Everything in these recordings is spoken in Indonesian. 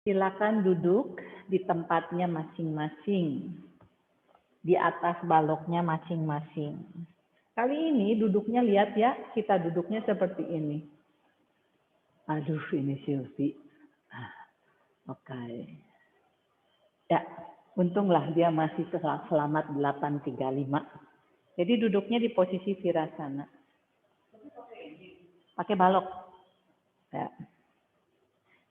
Silakan duduk di tempatnya masing-masing, di atas baloknya masing-masing. Kali ini duduknya lihat ya, kita duduknya seperti ini. Aduh, ini Silvi. Oke. Ya, untunglah dia masih selamat 835. Jadi duduknya di posisi virasana. Pakai balok. Ya.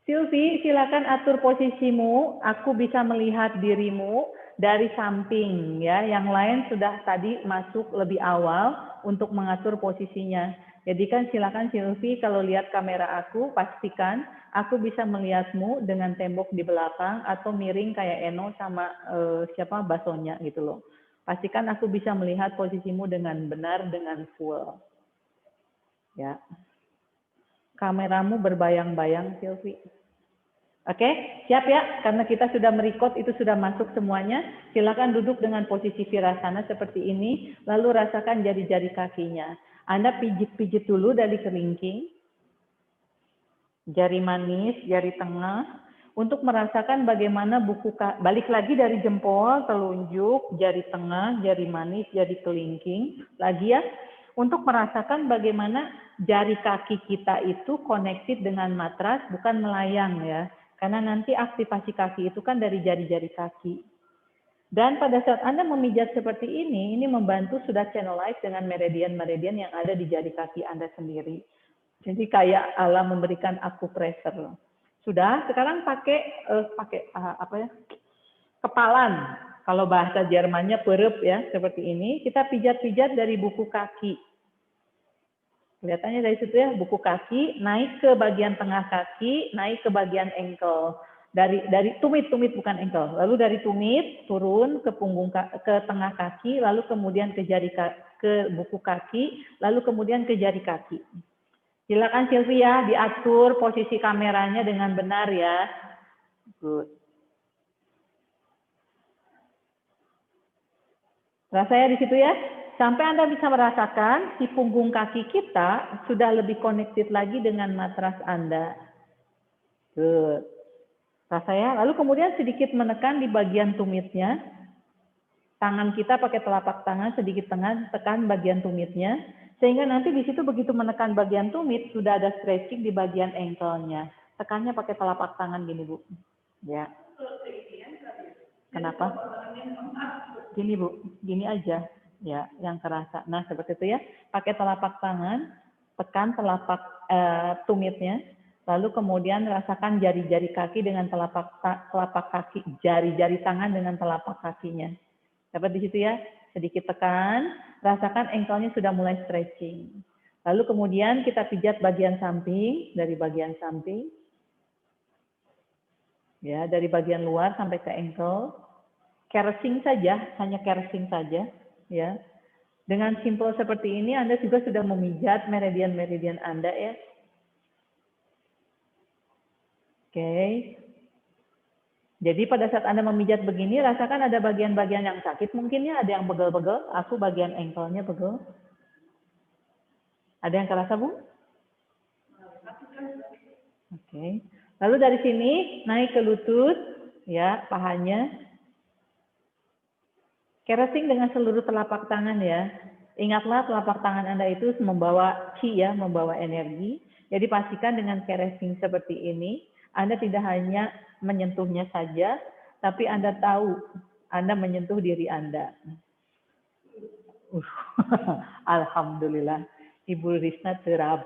Silvi, silakan atur posisimu. Aku bisa melihat dirimu dari samping ya. Yang lain sudah tadi masuk lebih awal untuk mengatur posisinya. Jadi kan silakan Silvi, kalau lihat kamera aku, pastikan aku bisa melihatmu dengan tembok di belakang atau miring kayak Eno sama siapa Basonya gitu loh. Pastikan aku bisa melihat posisimu dengan benar, dengan full. Ya. Kameramu berbayang-bayang Silvi. Oke, siap ya? Karena kita sudah merecord, itu sudah masuk semuanya. Silakan duduk dengan posisi virasana seperti ini, lalu rasakan jari-jari kakinya. Anda pijit-pijit dulu dari kelingking, jari manis, jari tengah, untuk merasakan bagaimana balik lagi dari jempol, telunjuk, jari tengah, jari manis, jari kelingking, lagi ya, untuk merasakan bagaimana jari kaki kita itu connected dengan matras, bukan melayang ya. Karena nanti aktivasi kaki itu kan dari jari-jari kaki. Dan pada saat Anda memijat seperti ini membantu sudah channelize dengan meridian-meridian yang ada di jari kaki Anda sendiri. Jadi kayak Allah memberikan acupressure. Sudah, sekarang pakai kepalan. Kalau bahasa Jermannya perep ya, seperti ini. Kita pijat-pijat dari buku kaki. Kelihatannya dari situ ya, buku kaki, naik ke bagian tengah kaki, naik ke bagian ankle. Dari tumit bukan ankle. Lalu dari tumit turun ke punggung ke tengah kaki, lalu kemudian ke buku kaki, lalu kemudian ke jari kaki. Silakan Sylvia diatur posisi kameranya dengan benar ya. Good. Rasanya di situ ya. Sampai Anda bisa merasakan si punggung kaki kita sudah lebih connected lagi dengan matras Anda. Good. Rasanya. Lalu kemudian sedikit menekan di bagian tumitnya. Tangan kita pakai telapak tangan sedikit tekan bagian tumitnya. Sehingga nanti di situ begitu menekan bagian tumit, sudah ada stretching di bagian ankle-nya. Tekannya pakai telapak tangan gini, Bu. Ya. Kenapa? Gini, Bu. Gini aja. Ya, yang kerasa. Nah, seperti itu ya. Pakai telapak tangan, tekan telapak tumitnya, lalu kemudian rasakan jari-jari kaki dengan telapak kaki, jari-jari tangan dengan telapak kakinya. Dapat di situ ya? Sedikit tekan, rasakan ankle-nya sudah mulai stretching. Lalu kemudian kita pijat bagian samping, dari bagian samping. Ya, dari bagian luar sampai ke ankle. Kersing saja, hanya kersing saja. Ya, dengan simpel seperti ini Anda juga sudah memijat meridian-meridian Anda ya. Oke. Jadi pada saat Anda memijat begini, rasakan ada bagian-bagian yang sakit mungkin ya, ada yang begel-begel. Aku bagian ankle-nya begel. Ada yang kerasa, Bu? Oke. Lalu dari sini naik ke lutut, ya, pahanya. Kersing dengan seluruh telapak tangan ya. Ingatlah telapak tangan Anda itu membawa chi ya, membawa energi. Jadi pastikan dengan kersing seperti ini, Anda tidak hanya menyentuhnya saja, tapi Anda tahu Anda menyentuh diri Anda. Alhamdulillah, Ibu Risna terap.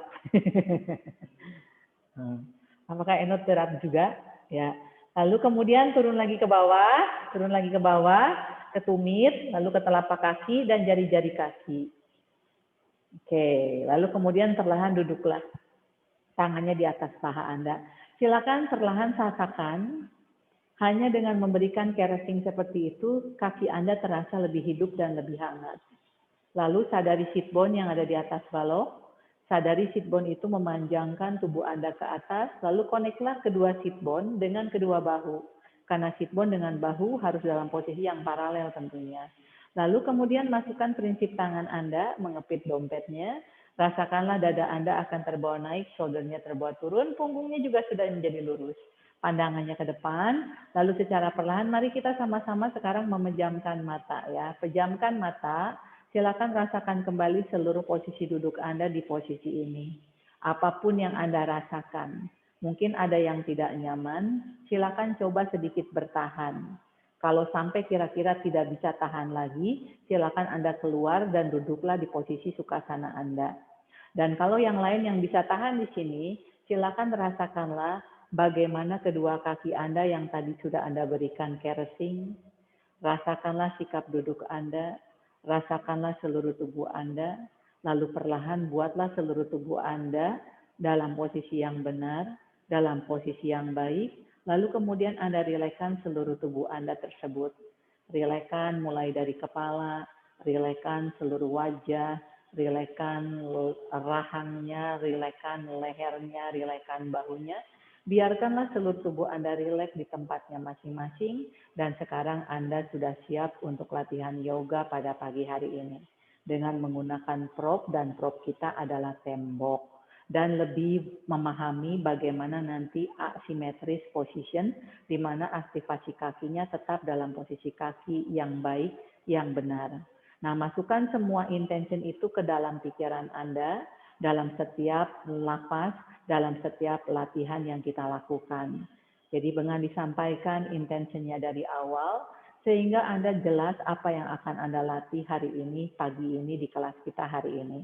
Apakah Eno terap juga? Ya. Lalu kemudian turun lagi ke bawah, ke tumit, lalu ke telapak kaki dan jari-jari kaki. Oke, lalu kemudian perlahan duduklah. Tangannya di atas paha Anda. Silakan perlahan rasakan, hanya dengan memberikan kersing seperti itu, kaki Anda terasa lebih hidup dan lebih hangat. Lalu sadari sit bone yang ada di atas balok. Sadari sit bone itu memanjangkan tubuh Anda ke atas, lalu connect-lah kedua sit bone dengan kedua bahu. Karena sit bone dengan bahu harus dalam posisi yang paralel tentunya. Lalu kemudian masukkan prinsip tangan Anda, mengepit dompetnya. Rasakanlah dada Anda akan terbawa naik, shoulder-nya terbawa turun, punggungnya juga sudah menjadi lurus. pandangannya ke depan, lalu secara perlahan mari kita sama-sama sekarang memejamkan mata ya. Pejamkan mata, silakan rasakan kembali seluruh posisi duduk Anda di posisi ini. Apapun yang Anda rasakan. Mungkin ada yang tidak nyaman, silakan coba sedikit bertahan. Kalau sampai kira-kira tidak bisa tahan lagi, silakan Anda keluar dan duduklah di posisi sukasana Anda. Dan kalau yang lain yang bisa tahan di sini, silakan rasakanlah bagaimana kedua kaki Anda yang tadi sudah Anda berikan caressing. Rasakanlah sikap duduk Anda, rasakanlah seluruh tubuh Anda, lalu perlahan buatlah seluruh tubuh Anda dalam posisi yang benar, dalam posisi yang baik, lalu kemudian Anda rilekskan seluruh tubuh Anda tersebut. Rilekskan mulai dari kepala, rilekskan seluruh wajah, rilekskan rahangnya, rilekskan lehernya, rilekskan bahunya. Biarkanlah seluruh tubuh Anda rileks di tempatnya masing-masing dan sekarang Anda sudah siap untuk latihan yoga pada pagi hari ini. Dengan menggunakan prop dan prop kita adalah tembok. Dan lebih memahami bagaimana nanti asymmetris position di mana aktivasi kakinya tetap dalam posisi kaki yang baik, yang benar. Nah, masukkan semua intention itu ke dalam pikiran Anda dalam setiap lapas, dalam setiap latihan yang kita lakukan. Jadi dengan disampaikan intentionnya dari awal, sehingga Anda jelas apa yang akan Anda latih hari ini, pagi ini, di kelas kita hari ini.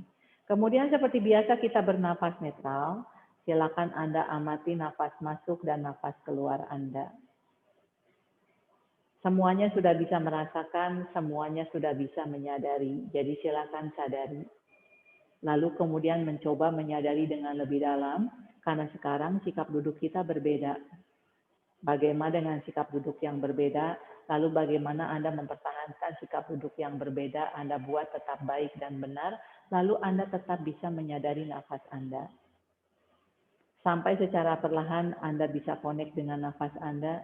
Kemudian seperti biasa kita bernafas netral, silakan Anda amati nafas masuk dan nafas keluar Anda. Semuanya sudah bisa merasakan, semuanya sudah bisa menyadari, jadi silakan sadari. Lalu kemudian mencoba menyadari dengan lebih dalam, karena sekarang sikap duduk kita berbeda. Bagaimana dengan sikap duduk yang berbeda, lalu bagaimana Anda mempertahankan sikap duduk yang berbeda, Anda buat tetap baik dan benar, lalu Anda tetap bisa menyadari nafas Anda. Sampai secara perlahan Anda bisa connect dengan nafas Anda,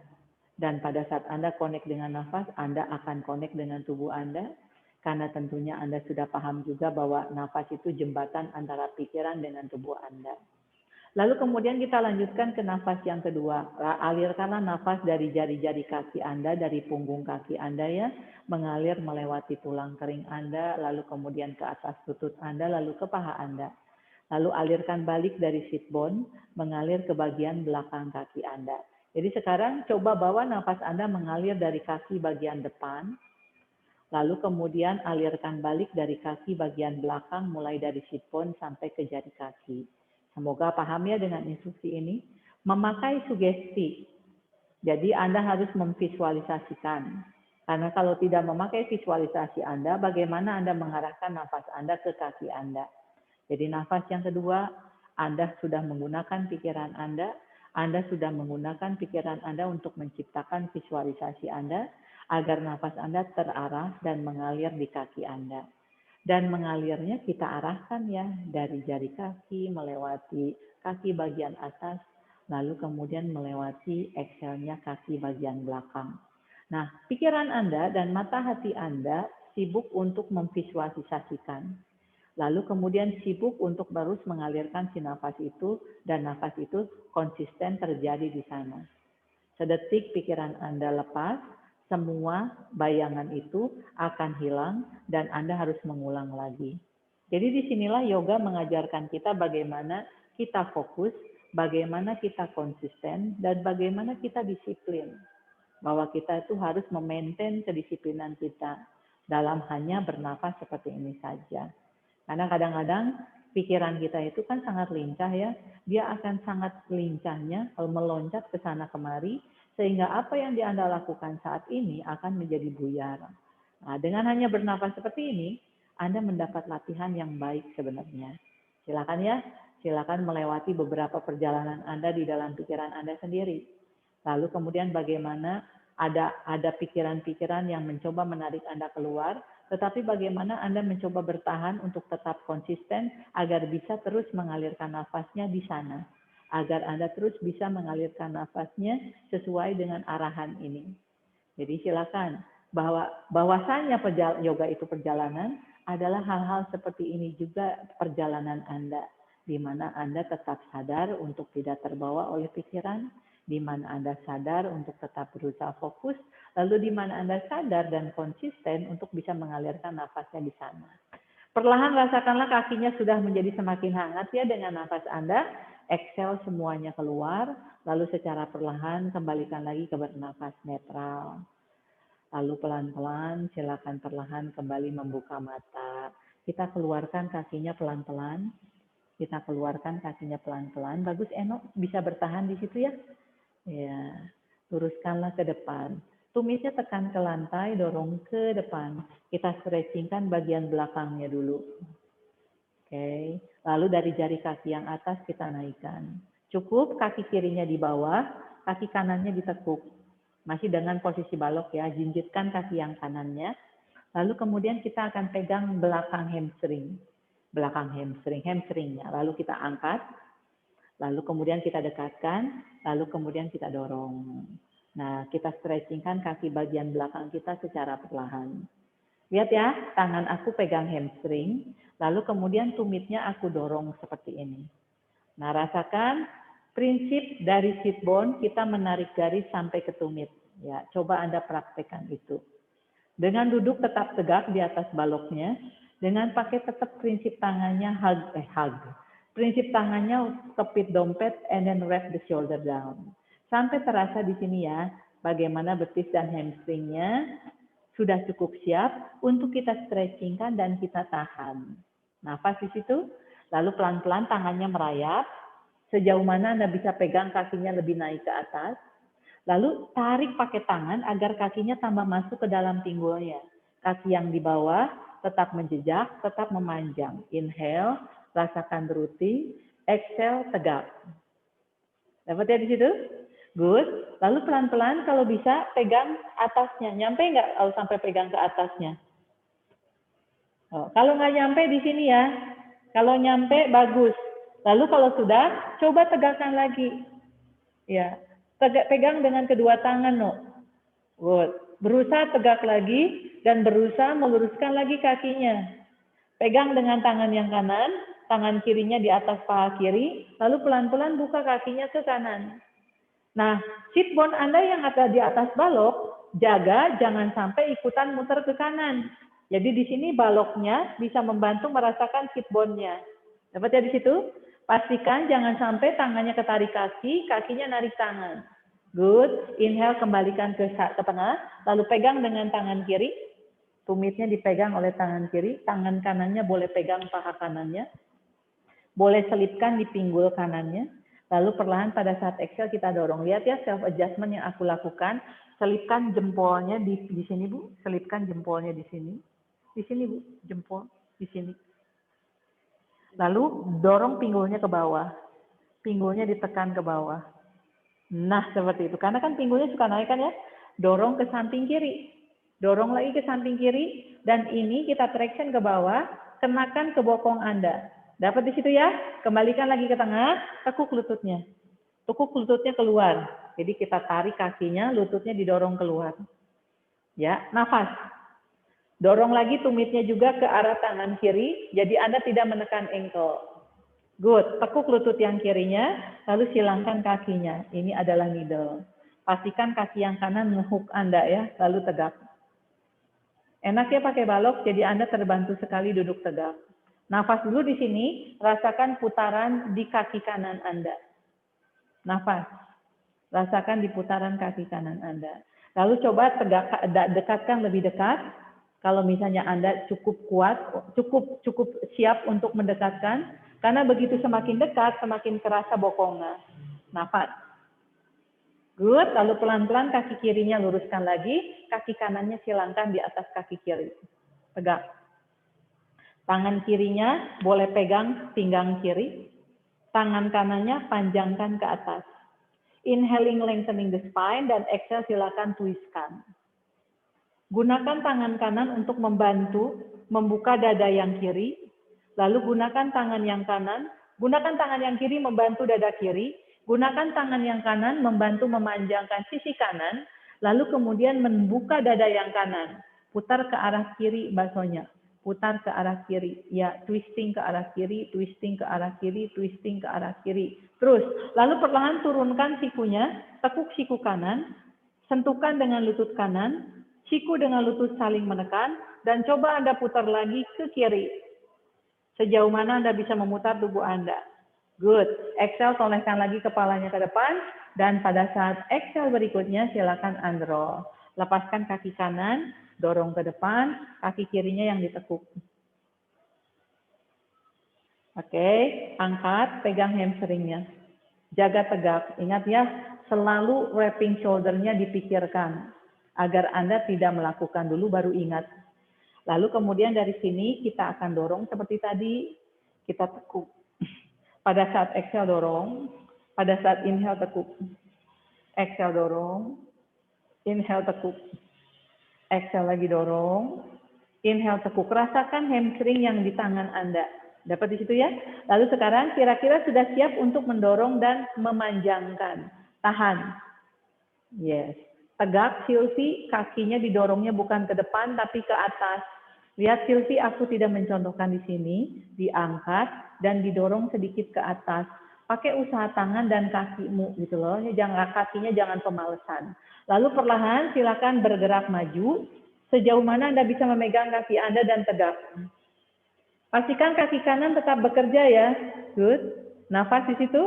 dan pada saat Anda connect dengan nafas, Anda akan connect dengan tubuh Anda, karena tentunya Anda sudah paham juga bahwa nafas itu jembatan antara pikiran dengan tubuh Anda. Lalu kemudian kita lanjutkan ke nafas yang kedua. Alirkanlah nafas dari jari-jari kaki Anda, dari punggung kaki Anda ya, mengalir melewati tulang kering Anda, lalu kemudian ke atas lutut Anda, lalu ke paha Anda. Lalu alirkan balik dari sit bone, mengalir ke bagian belakang kaki Anda. Jadi sekarang coba bawa nafas Anda mengalir dari kaki bagian depan, lalu kemudian alirkan balik dari kaki bagian belakang mulai dari sit bone sampai ke jari kaki. Semoga paham ya dengan instruksi ini. Memakai sugesti. Jadi Anda harus memvisualisasikan. Karena kalau tidak memakai visualisasi Anda, bagaimana Anda mengarahkan nafas Anda ke kaki Anda. Jadi nafas yang kedua, Anda sudah menggunakan pikiran Anda sudah menggunakan pikiran Anda untuk menciptakan visualisasi Anda, agar nafas Anda terarah dan mengalir di kaki Anda. Dan mengalirnya kita arahkan ya dari jari kaki melewati kaki bagian atas, lalu kemudian melewati exhale-nya kaki bagian belakang. Nah, pikiran Anda dan mata hati Anda sibuk untuk memvisualisasikan. Lalu kemudian sibuk untuk terus mengalirkan si nafas itu dan nafas itu konsisten terjadi di sana. Sedetik pikiran Anda lepas, semua bayangan itu akan hilang dan Anda harus mengulang lagi. Jadi disinilah yoga mengajarkan kita bagaimana kita fokus, bagaimana kita konsisten, dan bagaimana kita disiplin. Bahwa kita itu harus memaintain kedisiplinan kita dalam hanya bernafas seperti ini saja. Karena kadang-kadang pikiran kita itu kan sangat lincah ya, dia akan sangat lincahnya meloncat ke sana kemari, sehingga apa yang Anda lakukan saat ini akan menjadi buyar. Nah, dengan hanya bernafas seperti ini, Anda mendapat latihan yang baik sebenarnya. Silakan ya, silakan melewati beberapa perjalanan Anda di dalam pikiran Anda sendiri. Lalu kemudian bagaimana ada pikiran-pikiran yang mencoba menarik Anda keluar, tetapi bagaimana Anda mencoba bertahan untuk tetap konsisten agar bisa terus mengalirkan nafasnya di sana. Agar Anda terus bisa mengalirkan nafasnya sesuai dengan arahan ini. Jadi silakan, bahwasanya yoga itu perjalanan adalah hal-hal seperti ini juga perjalanan Anda. Di mana Anda tetap sadar untuk tidak terbawa oleh pikiran, Di mana Anda sadar untuk tetap berusaha fokus, lalu di mana Anda sadar dan konsisten untuk bisa mengalirkan nafasnya di sana. Perlahan rasakanlah kakinya sudah menjadi semakin hangat ya dengan nafas Anda. Exhale semuanya keluar, lalu secara perlahan kembalikan lagi ke bernafas netral. Lalu pelan-pelan silakan perlahan kembali membuka mata. Kita keluarkan kakinya pelan-pelan. Kita keluarkan kakinya pelan-pelan. Bagus Eno, bisa bertahan di situ ya. Ya, luruskanlah ke depan. Tumisnya tekan ke lantai, dorong ke depan. Kita stretchingkan bagian belakangnya dulu. Oke, lalu dari jari kaki yang atas kita naikkan. Cukup kaki kirinya di bawah, kaki kanannya ditekuk. Masih dengan posisi balok ya, jinjitkan kaki yang kanannya. Lalu kemudian kita akan pegang belakang hamstring. Belakang hamstringnya. Lalu kita angkat, lalu kemudian kita dekatkan, lalu kemudian kita dorong. Nah, kita stretchingkan kaki bagian belakang kita secara perlahan. Lihat ya, tangan aku pegang hamstring, lalu kemudian tumitnya aku dorong seperti ini. Nah, rasakan prinsip dari sit bone, kita menarik garis sampai ke tumit. Ya, coba Anda praktekkan itu. Dengan duduk tetap tegak di atas baloknya, dengan pakai tetap prinsip tangannya hug. Prinsip tangannya kepit dompet and then wrap the shoulder down. Sampai terasa di sini ya, bagaimana betis dan hamstringnya sudah cukup siap untuk kita stretchingkan dan kita tahan. Nafas di situ, lalu pelan-pelan tangannya merayap, sejauh mana Anda bisa pegang kakinya lebih naik ke atas. Lalu tarik pakai tangan agar kakinya tambah masuk ke dalam pinggulnya. Kaki yang di bawah tetap menjejak, tetap memanjang. Inhale, rasakan berhenti. Exhale, tegak. Dapat ya di situ? Good. Lalu pelan-pelan kalau bisa pegang atasnya. Nyampe nggak kalau sampai pegang ke atasnya? Oh, kalau nggak nyampe di sini ya. Kalau nyampe bagus. Lalu kalau sudah, coba tegakkan lagi. Ya, pegang dengan kedua tangan, no. Good. Berusaha tegak lagi dan berusaha meluruskan lagi kakinya. Pegang dengan tangan yang kanan, tangan kirinya di atas paha kiri, lalu pelan-pelan buka kakinya ke kanan. Nah, sit bone Anda yang ada di atas balok, jaga jangan sampai ikutan muter ke kanan. Jadi di sini baloknya bisa membantu merasakan sit bone-nya. Dapat ya di situ? Pastikan jangan sampai tangannya ketarik kaki, kakinya narik tangan. Good. Inhale, kembalikan ke tengah, lalu pegang dengan tangan kiri. Tumitnya dipegang oleh tangan kiri, tangan kanannya boleh pegang paha kanannya. Boleh selipkan di pinggul kanannya. Lalu perlahan pada saat exhale kita dorong. Lihat ya self adjustment yang aku lakukan. Selipkan jempolnya di sini Bu. Selipkan jempolnya di sini. Di sini Bu, jempol di sini. Lalu dorong pinggulnya ke bawah. Pinggulnya ditekan ke bawah. Nah seperti itu. Karena kan pinggulnya suka naik kan ya. Dorong ke samping kiri. Dorong lagi ke samping kiri. Dan ini kita traction ke bawah. Kenakan ke bokong Anda. Dapat di situ ya? Kembalikan lagi ke tengah, tekuk lututnya. Tekuk lututnya keluar. Jadi kita tarik kakinya, lututnya didorong keluar. Ya, nafas. Dorong lagi tumitnya juga ke arah tangan kiri, jadi Anda tidak menekan ankle. Good. Tekuk lutut yang kirinya, lalu silangkan kakinya. Ini adalah middle. Pastikan kaki yang kanan ngehook Anda ya, lalu tegak. Enak ya pakai balok, jadi Anda terbantu sekali duduk tegak. Nafas dulu di sini, rasakan putaran di kaki kanan Anda. Nafas. Rasakan di putaran kaki kanan Anda. Lalu coba dekatkan lebih dekat. Kalau misalnya Anda cukup kuat, cukup siap untuk mendekatkan. Karena begitu semakin dekat, semakin kerasa bokongnya. Nafas. Good. Lalu pelan-pelan kaki kirinya luruskan lagi. Kaki kanannya silangkan di atas kaki kiri. Tegak. Tangan kirinya boleh pegang pinggang kiri. Tangan kanannya panjangkan ke atas. Inhaling, lengthening the spine, dan exhale silakan twistkan. Gunakan tangan kanan untuk membantu membuka dada yang kiri. Lalu gunakan tangan yang kanan. Gunakan tangan yang kiri membantu dada kiri. Gunakan tangan yang kanan membantu memanjangkan sisi kanan. Lalu kemudian membuka dada yang kanan. Putar ke arah kiri basonya. putar ke arah kiri. Ya, twisting ke arah kiri, twisting ke arah kiri, twisting ke arah kiri. Terus, lalu perlahan turunkan sikunya, tekuk siku kanan, sentuhkan dengan lutut kanan, siku dengan lutut saling menekan, dan coba Anda putar lagi ke kiri. Sejauh mana Anda bisa memutar tubuh Anda. Good. Exhale, tolehkan lagi kepalanya ke depan. Dan pada saat exhale berikutnya, silakan unroll. Lepaskan kaki kanan, dorong ke depan, kaki kirinya yang ditekuk. Oke, angkat, pegang hamstringnya. Jaga tegak. Ingat ya, selalu wrapping shoulder-nya dipikirkan. Agar Anda tidak melakukan dulu baru ingat. Lalu kemudian dari sini kita akan dorong seperti tadi. Kita tekuk. Pada saat exhale dorong, pada saat inhale tekuk. Exhale dorong, inhale tekuk. Exhale lagi dorong, inhale tekuk. Rasakan hamstring yang di tangan Anda. Dapat di situ ya? Lalu sekarang kira-kira sudah siap untuk mendorong dan memanjangkan. Tahan. Yes. Tegak, Sylvie, kakinya didorongnya bukan ke depan tapi ke atas. Lihat Sylvie, aku tidak mencontohkan di sini, diangkat dan didorong sedikit ke atas. Pakai usaha tangan dan kakimu gitu loh. Jangan kakinya jangan pemalesan. Lalu perlahan silakan bergerak maju sejauh mana Anda bisa memegang kaki Anda dan tegak. Pastikan kaki kanan tetap bekerja ya. Good. Nafas di situ.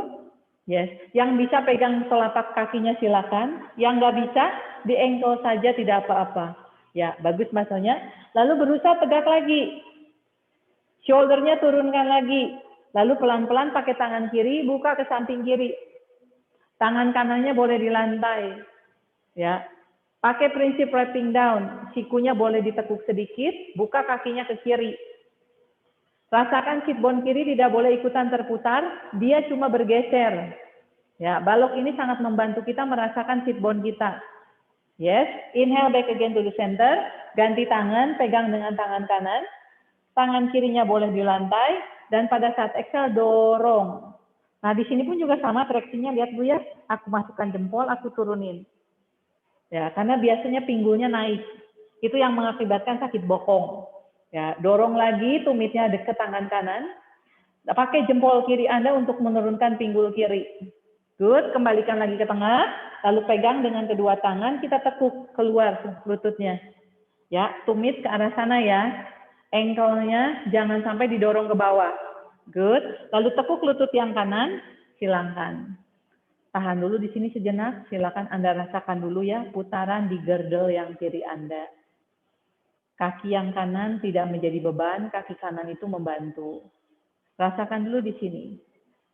Yes. Yang bisa pegang telapak kakinya silakan. Yang nggak bisa di ankle saja tidak apa-apa. Ya, bagus masanya. Lalu berusaha tegak lagi. Shoulder-nya turunkan lagi. Lalu pelan-pelan pakai tangan kiri, buka ke samping kiri. Tangan kanannya boleh di lantai. Ya. Pakai prinsip wrapping down. Sikunya boleh ditekuk sedikit, buka kakinya ke kiri. Rasakan sit bone kiri tidak boleh ikutan terputar, dia cuma bergeser. Ya, balok ini sangat membantu kita merasakan sit bone kita. Yes, inhale back again to the center, ganti tangan, pegang dengan tangan kanan, tangan kirinya boleh di lantai, dan pada saat exhale dorong. Nah, di sini pun juga sama traksinya, lihat Bu ya, aku masukkan jempol, aku turunin. Ya, karena biasanya pinggulnya naik. Itu yang mengakibatkan sakit bokong. Ya, dorong lagi tumitnya dekat tangan kanan. Pakai jempol kiri Anda untuk menurunkan pinggul kiri. Good, kembalikan lagi ke tengah, lalu pegang dengan kedua tangan, kita tekuk keluar lututnya. Ya, tumit ke arah sana ya. Ankle-nya jangan sampai didorong ke bawah. Good, lalu tekuk lutut yang kanan, silakan. Tahan dulu di sini sejenak, silakan Anda rasakan dulu ya putaran di girdle yang kiri Anda. Kaki yang kanan tidak menjadi beban, kaki kanan itu membantu. Rasakan dulu di sini.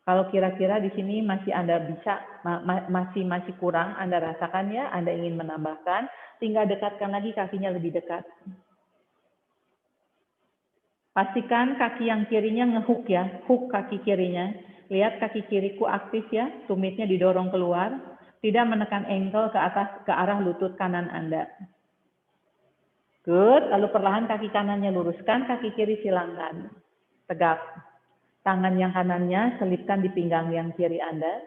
Kalau kira-kira di sini masih Anda bisa, masih kurang, Anda rasakan ya, Anda ingin menambahkan, tinggal dekatkan lagi kakinya lebih dekat. Pastikan kaki yang kirinya ngehook ya, hook kaki kirinya. Lihat kaki kiriku aktif ya, tumitnya didorong keluar, tidak menekan ankle ke atas, ke arah lutut kanan Anda. Good, lalu perlahan kaki kanannya luruskan, kaki kiri silangkan. Tegak. Tangan yang kanannya selipkan di pinggang yang kiri Anda.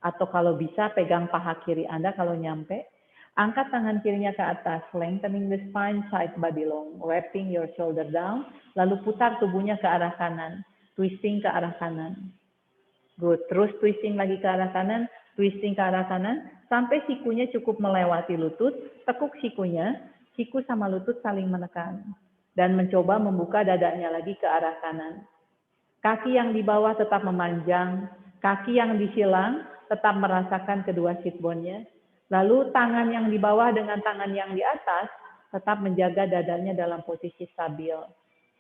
Atau kalau bisa pegang paha kiri Anda kalau nyampe. Angkat tangan kirinya ke atas. Lengthening the spine, side body long. Wrapping your shoulder down. Lalu putar tubuhnya ke arah kanan. Twisting ke arah kanan. Good. Terus twisting lagi ke arah kanan. Twisting ke arah kanan. Sampai sikunya cukup melewati lutut. Tekuk sikunya. Siku sama lutut saling menekan. Dan mencoba membuka dadanya lagi ke arah kanan. Kaki yang di bawah tetap memanjang, kaki yang disilang tetap merasakan kedua sit bone-nya. Lalu tangan yang di bawah dengan tangan yang di atas tetap menjaga dadanya dalam posisi stabil.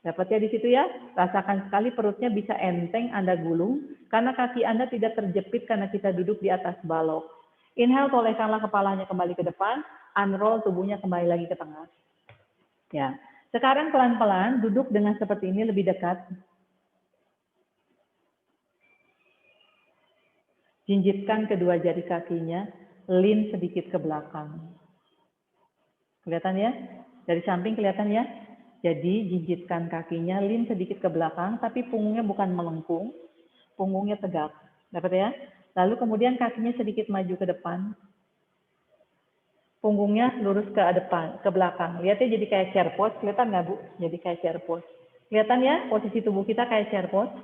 Dapat ya di situ ya? Rasakan sekali perutnya bisa enteng Anda gulung, karena kaki Anda tidak terjepit karena kita duduk di atas balok. Inhale, tolehkanlah kepalanya kembali ke depan, unroll tubuhnya kembali lagi ke tengah. Ya, sekarang pelan-pelan duduk dengan seperti ini lebih dekat. Jinjitkan kedua jari kakinya, lean sedikit ke belakang. Kelihatan ya? Dari samping kelihatan ya? Jadi jinjitkan kakinya, lean sedikit ke belakang, tapi punggungnya bukan melengkung, punggungnya tegak. Dapat ya? Lalu kemudian kakinya sedikit maju ke depan. Punggungnya lurus ke depan, ke belakang. Lihatnya jadi kayak chair pose, kelihatan nggak Bu? Jadi kayak chair pose. Kelihatan ya posisi tubuh kita kayak chair pose?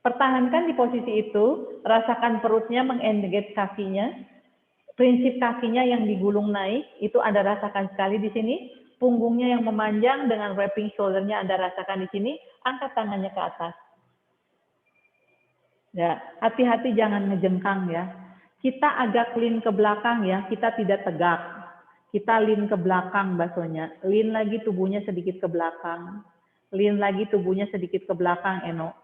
Pertahankan di posisi itu, rasakan perutnya mengengage kakinya. Prinsip kakinya yang digulung naik, itu Anda rasakan sekali di sini. Punggungnya yang memanjang dengan wrapping shoulder-nya Anda rasakan di sini. Angkat tangannya ke atas. Ya, hati-hati jangan ngejengkang ya. Kita agak lean ke belakang ya, kita tidak tegak. Kita lean ke belakang baksonya. Lean lagi tubuhnya sedikit ke belakang. Lean lagi tubuhnya sedikit ke belakang, Eno.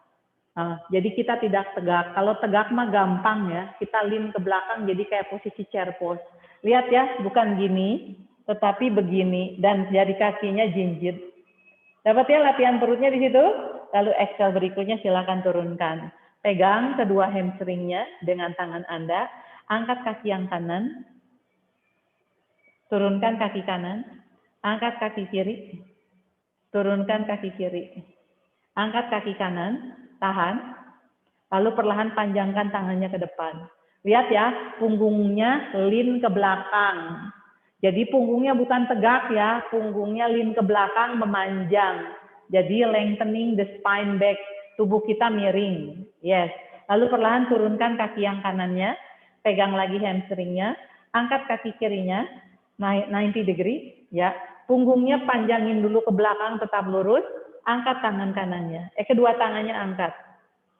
Nah, jadi kita tidak tegak. Kalau tegak mah gampang ya. Kita lean ke belakang jadi kayak posisi chair pose. Lihat ya, bukan gini, tetapi begini. Dan jari kakinya jinjit. Dapat ya latihan perutnya di situ? Lalu exhale berikutnya silakan turunkan. Pegang kedua hamstringnya dengan tangan Anda. Angkat kaki yang kanan. Turunkan kaki kanan. Angkat kaki kiri. Turunkan kaki kiri. Angkat kaki kanan. Tahan. Lalu perlahan panjangkan tangannya ke depan. Lihat ya, punggungnya lean ke belakang. Jadi punggungnya bukan tegak ya, punggungnya lean ke belakang memanjang. Jadi lengthening the spine back. Tubuh kita miring. Yes. Lalu perlahan turunkan kaki yang kanannya. Pegang lagi hamstringnya. Angkat kaki kirinya. 90 degree. Ya. Punggungnya panjangin dulu ke belakang tetap lurus. Angkat tangan kanannya. Kedua tangannya angkat.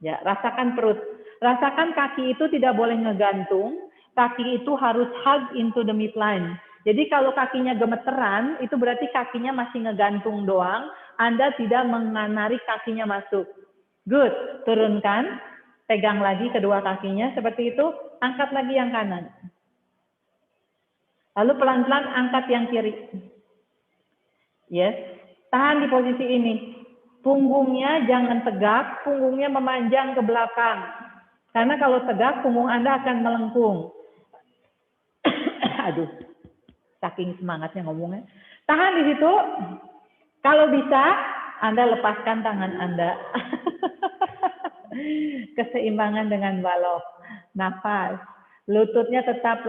Ya, rasakan perut. Rasakan kaki itu tidak boleh ngegantung. Kaki itu harus hug into the midline. Jadi kalau kakinya gemeteran, itu berarti kakinya masih ngegantung doang. Anda tidak menarik kakinya masuk. Good. Turunkan. Pegang lagi kedua kakinya. Seperti itu. Angkat lagi yang kanan. Lalu pelan-pelan angkat yang kiri. Yes. Tahan di posisi ini. Punggungnya jangan tegak, punggungnya memanjang ke belakang. Karena kalau tegak, punggung Anda akan melengkung. Aduh, saking semangatnya ngomongnya. Tahan di situ. Kalau bisa, Anda lepaskan tangan Anda. Keseimbangan dengan balok. Nafas. Lututnya tetap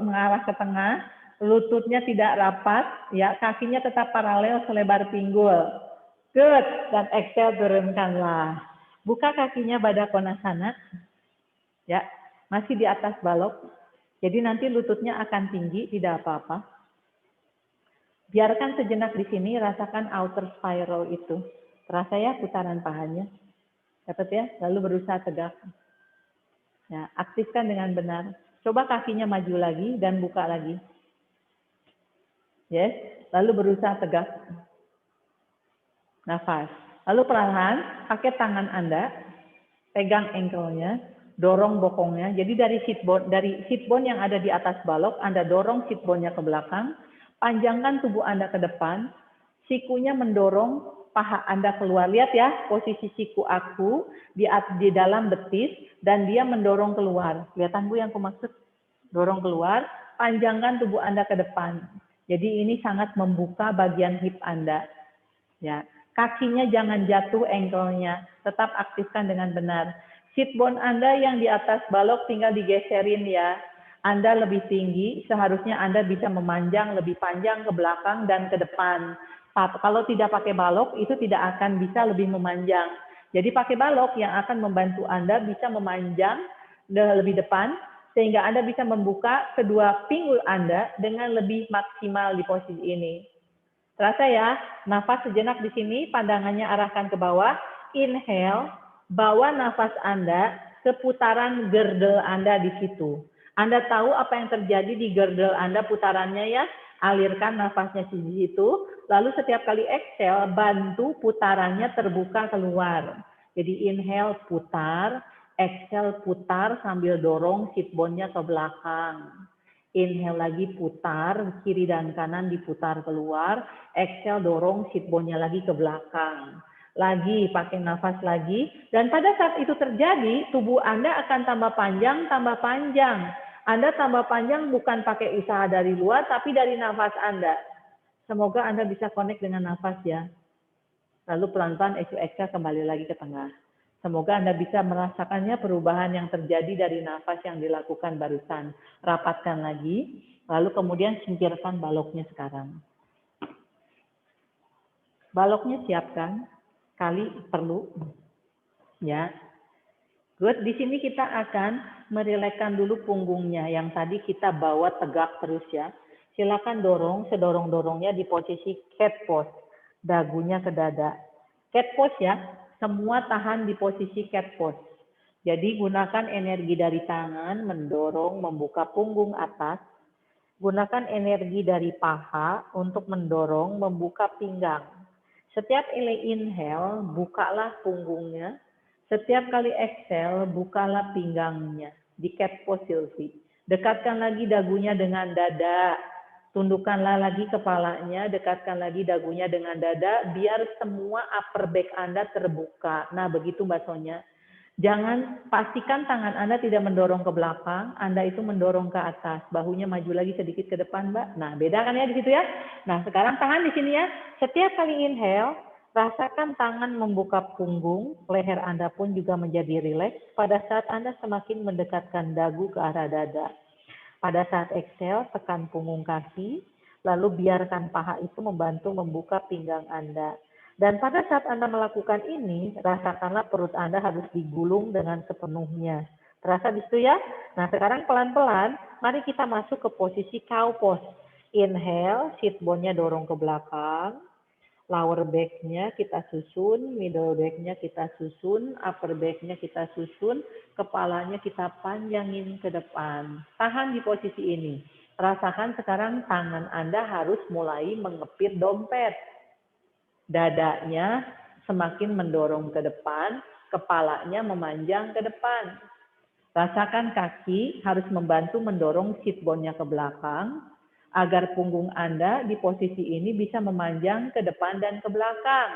mengarah ke tengah. Lututnya tidak rapat. Ya, kakinya tetap paralel selebar pinggul. Good. Dan exhale turunkanlah. Buka kakinya Baddha Konasana. Ya, masih di atas balok. Jadi nanti lututnya akan tinggi, tidak apa-apa. Biarkan sejenak di sini, rasakan outer spiral itu. Terasa ya putaran pahanya. Dapat ya? Lalu berusaha tegak. Ya, aktifkan dengan benar. Coba kakinya maju lagi dan buka lagi. Yes. Lalu berusaha tegak. Nafas. Lalu perlahan, pakai tangan Anda, pegang ankle-nya, dorong bokongnya. Jadi dari sit bone yang ada di atas balok, Anda dorong sit bone-nya ke belakang, panjangkan tubuh Anda ke depan, sikunya mendorong paha Anda keluar. Lihat ya, posisi siku aku di dalam betis, dan dia mendorong keluar. Kelihatan Bu yang aku maksud? Dorong keluar, panjangkan tubuh Anda ke depan. Jadi ini sangat membuka bagian hip Anda. Ya. Kakinya jangan jatuh ankle-nya, tetap aktifkan dengan benar. Sit bone Anda yang di atas balok tinggal digeserin ya. Anda lebih tinggi, seharusnya Anda bisa memanjang lebih panjang ke belakang dan ke depan. Kalau tidak pakai balok, itu tidak akan bisa lebih memanjang. Jadi pakai balok yang akan membantu Anda bisa memanjang lebih depan, sehingga Anda bisa membuka kedua pinggul Anda dengan lebih maksimal di posisi ini. Terasa ya, nafas sejenak di sini, pandangannya arahkan ke bawah. Inhale, bawa nafas Anda ke putaran girdle Anda di situ. Anda tahu apa yang terjadi di girdle Anda putarannya ya? Alirkan nafasnya di situ, lalu setiap kali exhale, bantu putarannya terbuka keluar. Jadi inhale putar, exhale putar sambil dorong sit bone-nya ke belakang. Inhale lagi putar, kiri dan kanan diputar keluar. Exhale dorong sit bone-nya lagi ke belakang. Lagi pakai nafas lagi. Dan pada saat itu terjadi, tubuh Anda akan tambah panjang, tambah panjang. Anda tambah panjang bukan pakai usaha dari luar, tapi dari nafas Anda. Semoga Anda bisa connect dengan nafas ya. Lalu pelan-pelan exhale kembali lagi ke tengah. Semoga Anda bisa merasakannya perubahan yang terjadi dari nafas yang dilakukan barusan. Rapatkan lagi. Lalu kemudian singkirkan baloknya sekarang. Baloknya siapkan, kali perlu. Ya. Good, di sini kita akan merilekskan dulu punggungnya yang tadi kita bawa tegak terus ya. Silakan dorong sedorong-dorongnya di posisi cat pose, dagunya ke dada. Cat pose ya, semua tahan di posisi cat pose. Jadi gunakan energi dari tangan mendorong membuka punggung atas. Gunakan energi dari paha untuk mendorong membuka pinggang. Setiap kali inhale, bukalah punggungnya. Setiap kali exhale, bukalah pinggangnya di cat pose Sylvie. Dekatkan lagi dagunya dengan dada. Tundukkanlah lagi kepalanya, dekatkan lagi dagunya dengan dada, biar semua upper back Anda terbuka. Nah, begitu Mbak Sonya. Jangan pastikan tangan Anda tidak mendorong ke belakang, Anda itu mendorong ke atas. Bahunya maju lagi sedikit ke depan, Mbak. Nah, beda kan ya di situ ya? Nah, sekarang tangan di sini ya. Setiap kali inhale, rasakan tangan membuka punggung, leher Anda pun juga menjadi rileks pada saat Anda semakin mendekatkan dagu ke arah dada. Pada saat exhale, tekan punggung kaki, lalu biarkan paha itu membantu membuka pinggang Anda. Dan pada saat Anda melakukan ini, rasakanlah perut Anda harus digulung dengan sepenuhnya. Terasa di situ ya? Nah, sekarang pelan-pelan, mari kita masuk ke posisi cow pose. Inhale, sit bone-nya dorong ke belakang. Lower back-nya kita susun, middle back-nya kita susun, upper back-nya kita susun, kepalanya kita panjangin ke depan. Tahan di posisi ini. Rasakan sekarang tangan Anda harus mulai mengepit dompet. Dadanya semakin mendorong ke depan, kepalanya memanjang ke depan. Rasakan kaki harus membantu mendorong sit bone-nya ke belakang, agar punggung Anda di posisi ini bisa memanjang ke depan dan ke belakang.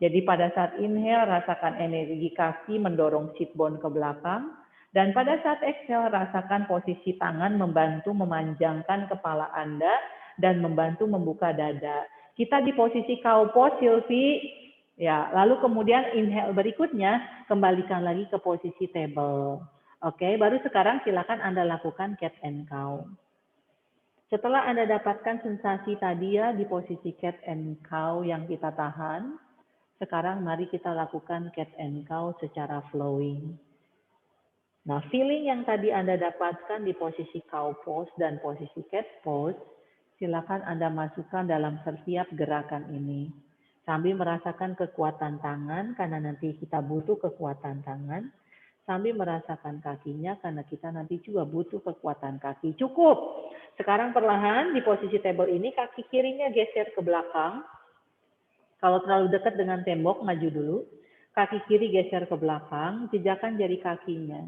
Jadi pada saat inhale, rasakan energi kaki mendorong sit bone ke belakang. Dan pada saat exhale, rasakan posisi tangan membantu memanjangkan kepala Anda dan membantu membuka dada. Kita di posisi cow pose, Sylvie. Ya, lalu kemudian inhale berikutnya, kembalikan lagi ke posisi table. Oke, baru sekarang silakan Anda lakukan cat and cow. Setelah Anda dapatkan sensasi tadi ya di posisi cat and cow yang kita tahan, sekarang mari kita lakukan cat and cow secara flowing. Nah, feeling yang tadi Anda dapatkan di posisi cow pose dan posisi cat pose, silakan Anda masukkan dalam setiap gerakan ini. Sambil merasakan kekuatan tangan, karena nanti kita butuh kekuatan tangan. Sambil merasakan kakinya, karena kita nanti juga butuh kekuatan kaki. Cukup. Sekarang perlahan di posisi table ini, kaki kirinya geser ke belakang. Kalau terlalu dekat dengan tembok, maju dulu. Kaki kiri geser ke belakang, jejakkan jari kakinya.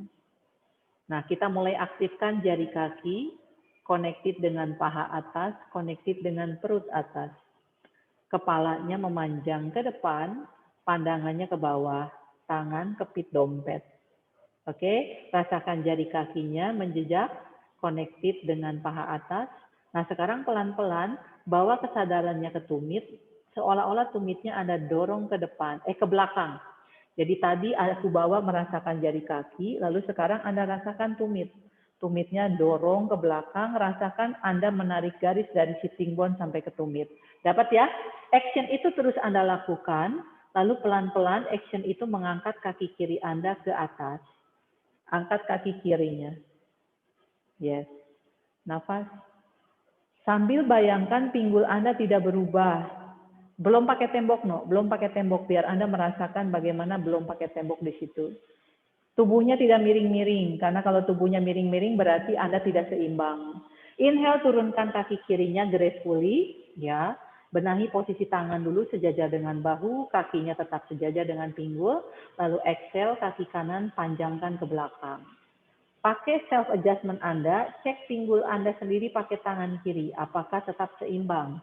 Nah, kita mulai aktifkan jari kaki, connected dengan paha atas, connected dengan perut atas. Kepalanya memanjang ke depan, pandangannya ke bawah, tangan kepit dompet. Oke, rasakan jari kakinya menjejak, connected dengan paha atas. Nah, sekarang pelan-pelan bawa kesadarannya ke tumit, seolah-olah tumitnya Anda dorong ke depan, ke belakang. Jadi tadi aku bawa merasakan jari kaki, lalu sekarang Anda rasakan tumit. Tumitnya dorong ke belakang, rasakan Anda menarik garis dari sitting bone sampai ke tumit. Dapat ya? Action itu terus Anda lakukan, lalu pelan-pelan action itu mengangkat kaki kiri Anda ke atas. Angkat kaki kirinya. Yes. Nafas. Sambil bayangkan pinggul Anda tidak berubah. Belum pakai tembok, no. Belum pakai tembok, biar Anda merasakan bagaimana belum pakai tembok di situ. Tubuhnya tidak miring-miring, karena kalau tubuhnya miring-miring berarti Anda tidak seimbang. Inhale, turunkan kaki kirinya gracefully, ya. Benahi posisi tangan dulu sejajar dengan bahu, kakinya tetap sejajar dengan pinggul, lalu exhale, kaki kanan panjangkan ke belakang. Pakai self adjustment Anda, cek pinggul Anda sendiri pakai tangan kiri, apakah tetap seimbang.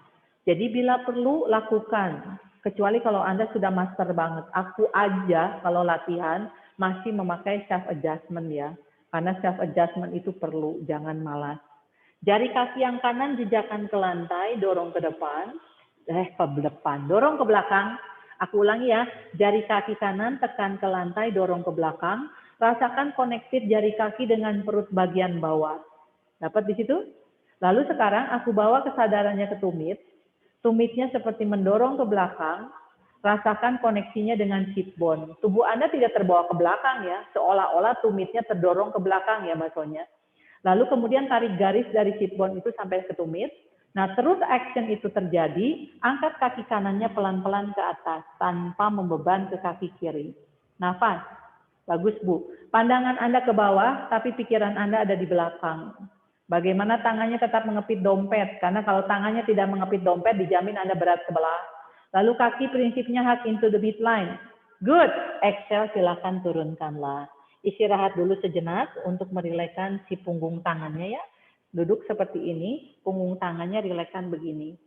Jadi bila perlu lakukan, kecuali kalau Anda sudah master banget. Aku aja kalau latihan masih memakai self adjustment ya, karena self adjustment itu perlu, jangan malas. Jari kaki yang kanan jejakkan ke lantai, dorong ke depan. Dorong ke belakang. Aku ulangi ya, jari kaki kanan tekan ke lantai, dorong ke belakang. Rasakan connected jari kaki dengan perut bagian bawah. Dapat di situ? Lalu sekarang aku bawa kesadarannya ke tumit. Tumitnya seperti mendorong ke belakang. Rasakan koneksinya dengan sit bone. Tubuh Anda tidak terbawa ke belakang ya, seolah-olah tumitnya terdorong ke belakang ya Basonya. Lalu kemudian tarik garis dari sit bone itu sampai ke tumit. Nah, terus action itu terjadi, angkat kaki kanannya pelan-pelan ke atas tanpa membeban ke kaki kiri. Nafas. Bagus, Bu. Pandangan Anda ke bawah, tapi pikiran Anda ada di belakang. Bagaimana tangannya tetap mengepit dompet? Karena kalau tangannya tidak mengepit dompet, dijamin Anda berat sebelah. Lalu kaki prinsipnya hug into the midline. Good. Exhale, silakan turunkanlah. Istirahat dulu sejenak untuk merilekskan si punggung tangannya ya. Duduk seperti ini, punggung tangannya rilekskan begini.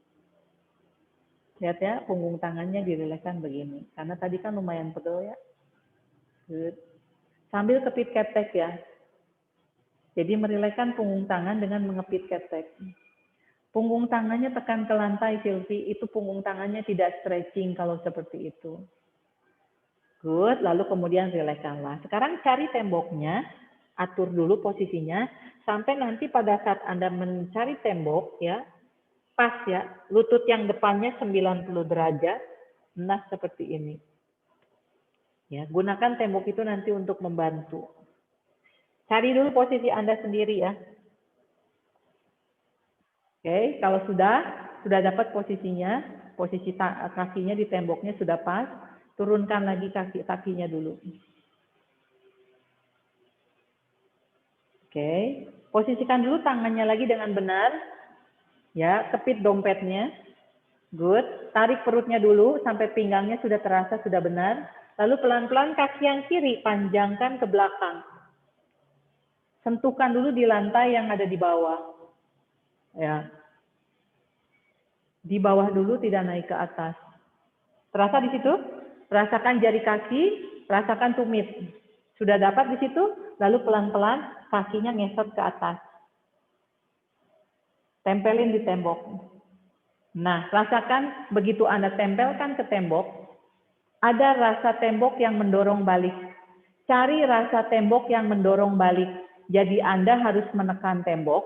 Lihat ya, punggung tangannya dirilekskan begini. Karena tadi kan lumayan pegel ya. Good. Sambil kepit ketek ya. Jadi merilekskan punggung tangan dengan mengepit ketek. Punggung tangannya tekan ke lantai, Silvi. Itu punggung tangannya tidak stretching kalau seperti itu. Good. Lalu kemudian rilekskanlah. Sekarang cari temboknya. Atur dulu posisinya. Sampai nanti pada saat Anda mencari tembok, ya, pas ya. Lutut yang depannya 90 derajat. Nah, seperti ini. Ya, gunakan tembok itu nanti untuk membantu. Cari dulu posisi Anda sendiri ya. Oke, kalau sudah dapat posisinya, posisi kakinya di temboknya sudah pas, turunkan lagi kakinya dulu. Oke, posisikan dulu tangannya lagi dengan benar, ya, kepit dompetnya, good, tarik perutnya dulu sampai pinggangnya sudah terasa sudah benar, lalu pelan-pelan kaki yang kiri panjangkan ke belakang, sentuhkan dulu di lantai yang ada di bawah, ya. Di bawah dulu, tidak naik ke atas. Terasa di situ? Rasakan jari kaki, rasakan tumit. Sudah dapat di situ? Lalu pelan-pelan kakinya ngesot ke atas. Tempelin di tembok. Nah, rasakan begitu Anda tempelkan ke tembok, ada rasa tembok yang mendorong balik. Cari rasa tembok yang mendorong balik. Jadi Anda harus menekan tembok.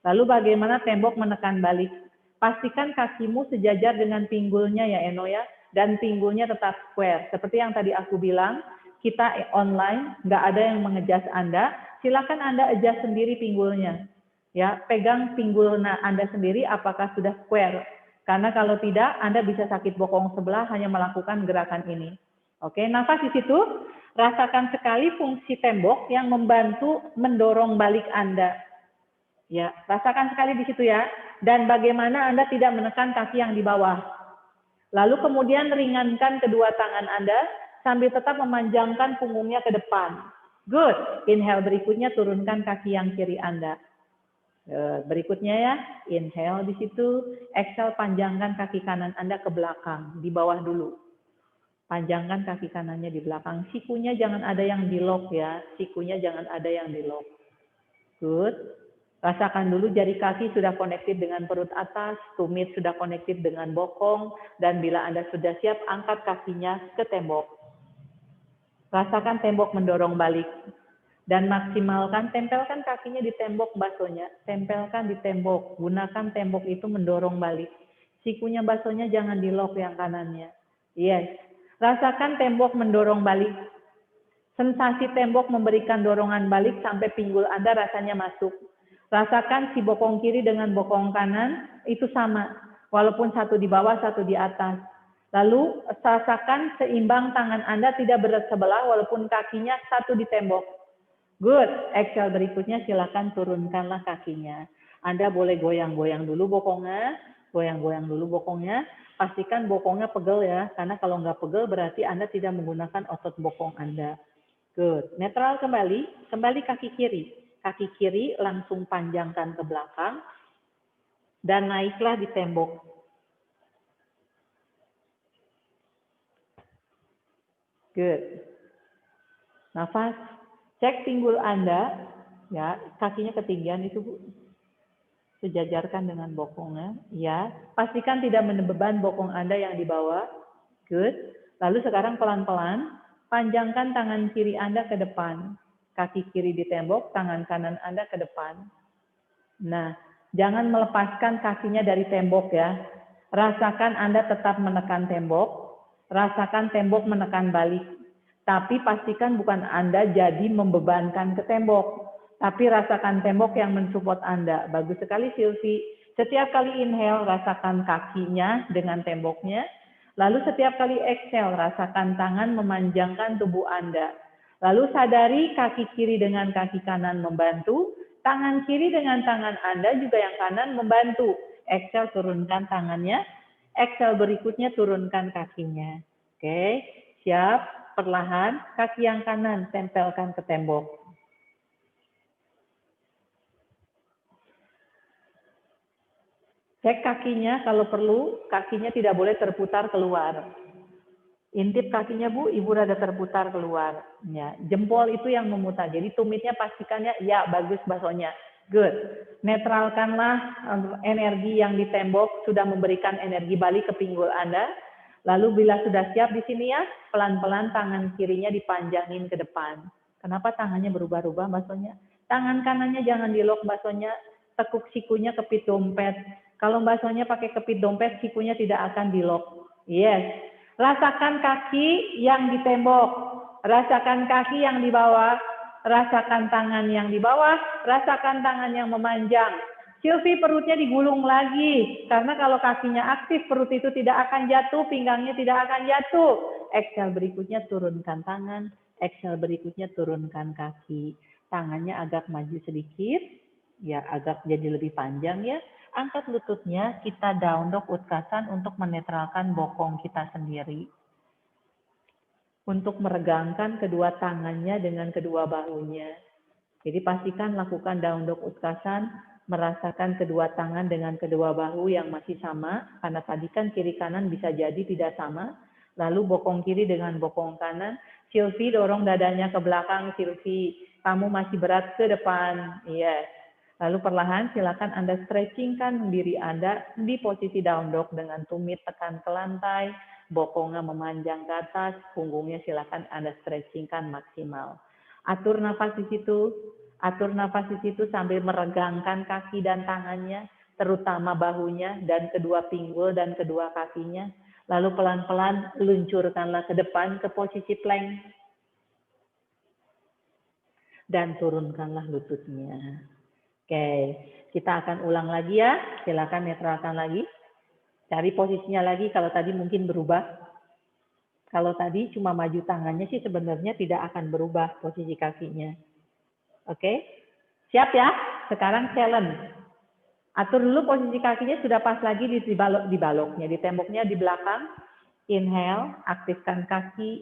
Lalu bagaimana tembok menekan balik? Pastikan kakimu sejajar dengan pinggulnya ya Eno ya. Dan pinggulnya tetap square. Seperti yang tadi aku bilang, kita online, nggak ada yang mengejas Anda. Silakan Anda adjust sendiri pinggulnya. Ya, pegang pinggul Anda sendiri apakah sudah square. Karena kalau tidak, Anda bisa sakit bokong sebelah hanya melakukan gerakan ini. Oke, nafas di situ. Rasakan sekali fungsi tembok yang membantu mendorong balik Anda. Ya, rasakan sekali di situ ya. Dan bagaimana Anda tidak menekan kaki yang di bawah. Lalu kemudian ringankan kedua tangan Anda sambil tetap memanjangkan punggungnya ke depan. Good. Inhale berikutnya turunkan kaki yang kiri Anda. Berikutnya ya, inhale di situ, exhale panjangkan kaki kanan Anda ke belakang, di bawah dulu. Panjangkan kaki kanannya di belakang. Sikunya jangan ada yang di lock ya. Sikunya jangan ada yang di lock. Good. Rasakan dulu jari kaki sudah connected dengan perut atas, tumit sudah connected dengan bokong, dan bila Anda sudah siap, angkat kakinya ke tembok. Rasakan tembok mendorong balik. Dan maksimalkan, tempelkan kakinya di tembok basonya. Tempelkan di tembok. Gunakan tembok itu mendorong balik. Sikunya basonya jangan di lock yang kanannya. Yes. Rasakan tembok mendorong balik. Sensasi tembok memberikan dorongan balik sampai pinggul Anda rasanya masuk. Rasakan si bokong kiri dengan bokong kanan itu sama. Walaupun satu di bawah, satu di atas. Lalu rasakan seimbang tangan Anda tidak berat sebelah walaupun kakinya satu di tembok. Good. Exhale berikutnya silakan turunkanlah kakinya. Anda boleh goyang-goyang dulu bokongnya. Goyang-goyang dulu bokongnya. Pastikan bokongnya pegel ya. Karena kalau nggak pegel berarti Anda tidak menggunakan otot bokong Anda. Good. Netral kembali. Kembali kaki kiri. Kaki kiri langsung panjangkan ke belakang. Dan naiklah di tembok. Good. Nafas. Cek pinggul Anda. Ya, kakinya ketinggian itu Bu. Sejajarkan dengan bokongnya, ya. Pastikan tidak menebeban bokong Anda yang di bawah. Good. Lalu sekarang pelan-pelan, panjangkan tangan kiri Anda ke depan. Kaki kiri di tembok, tangan kanan Anda ke depan. Nah, Jangan melepaskan kakinya dari tembok ya. Rasakan Anda tetap menekan tembok, rasakan tembok menekan balik. Tapi pastikan bukan Anda jadi membebankan ke tembok, tapi rasakan tembok yang mensupport Anda. Bagus sekali Sylvie. Setiap kali inhale, rasakan kakinya dengan temboknya. Lalu setiap kali exhale, rasakan tangan memanjangkan tubuh Anda. Lalu sadari kaki kiri dengan kaki kanan membantu, tangan kiri dengan tangan Anda juga yang kanan membantu. Exhale, turunkan tangannya. Exhale berikutnya, turunkan kakinya. Oke, siap. Perlahan, kaki yang kanan tempelkan ke tembok. Cek kakinya, kalau perlu, kakinya tidak boleh terputar keluar. Intip kakinya Bu, Ibu rada terputar keluar. Ya, jempol itu yang memutar. Jadi tumitnya pastikannya, ya bagus baksonya. Good. Netralkanlah energi yang di tembok, sudah memberikan energi balik ke pinggul Anda. Lalu bila sudah siap di sini ya, pelan-pelan tangan kirinya dipanjangin ke depan. Kenapa tangannya berubah-ubah baksonya? Tangan kanannya jangan dilok baksonya, tekuk sikunya kepit dompet. Kalau baksonya pakai kepit dompet, sikunya tidak akan dilok. Yes. Rasakan kaki yang di tembok, rasakan kaki yang di bawah, rasakan tangan yang di bawah, rasakan tangan yang memanjang. Sylvie, perutnya digulung lagi, karena kalau kakinya aktif, perut itu tidak akan jatuh, pinggangnya tidak akan jatuh. Exhale berikutnya turunkan tangan, exhale berikutnya turunkan kaki. Tangannya agak maju sedikit, ya agak jadi lebih panjang ya. Angkat lututnya, kita down dog utkasan untuk menetralkan bokong kita sendiri. Untuk meregangkan kedua tangannya dengan kedua bahunya. Jadi pastikan lakukan down dog utkasan, merasakan kedua tangan dengan kedua bahu yang masih sama, karena tadi kan kiri kanan bisa jadi tidak sama. Lalu bokong kiri dengan bokong kanan. Sylvie, dorong dadanya ke belakang, Sylvie. Kamu masih berat ke depan. Yes. Lalu perlahan silakan Anda stretchingkan diri Anda di posisi down dog dengan tumit tekan ke lantai, bokongnya memanjang ke atas, punggungnya silakan Anda stretchingkan maksimal. Atur nafas di situ sambil meregangkan kaki dan tangannya, terutama bahunya dan kedua pinggul dan kedua kakinya. Lalu pelan-pelan luncurkanlah ke depan ke posisi plank. Dan turunkanlah lututnya. Oke, kita akan ulang lagi ya. Silakan netralkan lagi. Cari posisinya lagi kalau tadi mungkin berubah. Kalau tadi cuma maju tangannya sih sebenarnya tidak akan berubah posisi kakinya. Oke, siap ya? Sekarang challenge. Atur dulu posisi kakinya sudah pas lagi di baloknya, di temboknya di belakang. Inhale, aktifkan kaki.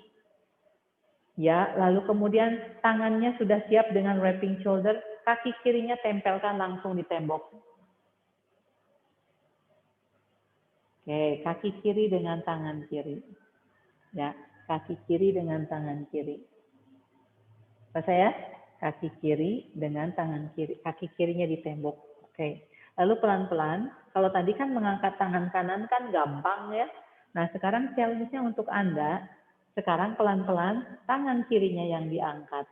Ya, lalu kemudian tangannya sudah siap dengan wrapping shoulder. Kaki kirinya tempelkan langsung di tembok. Oke, kaki kiri dengan tangan kiri. Ya, kaki kiri dengan tangan kiri. Apa saya? Kaki kiri dengan tangan kiri. Kaki kirinya di tembok. Oke. Lalu pelan-pelan, kalau tadi kan mengangkat tangan kanan kan gampang ya. Nah, sekarang challenge-nya untuk Anda, sekarang pelan-pelan tangan kirinya yang diangkat.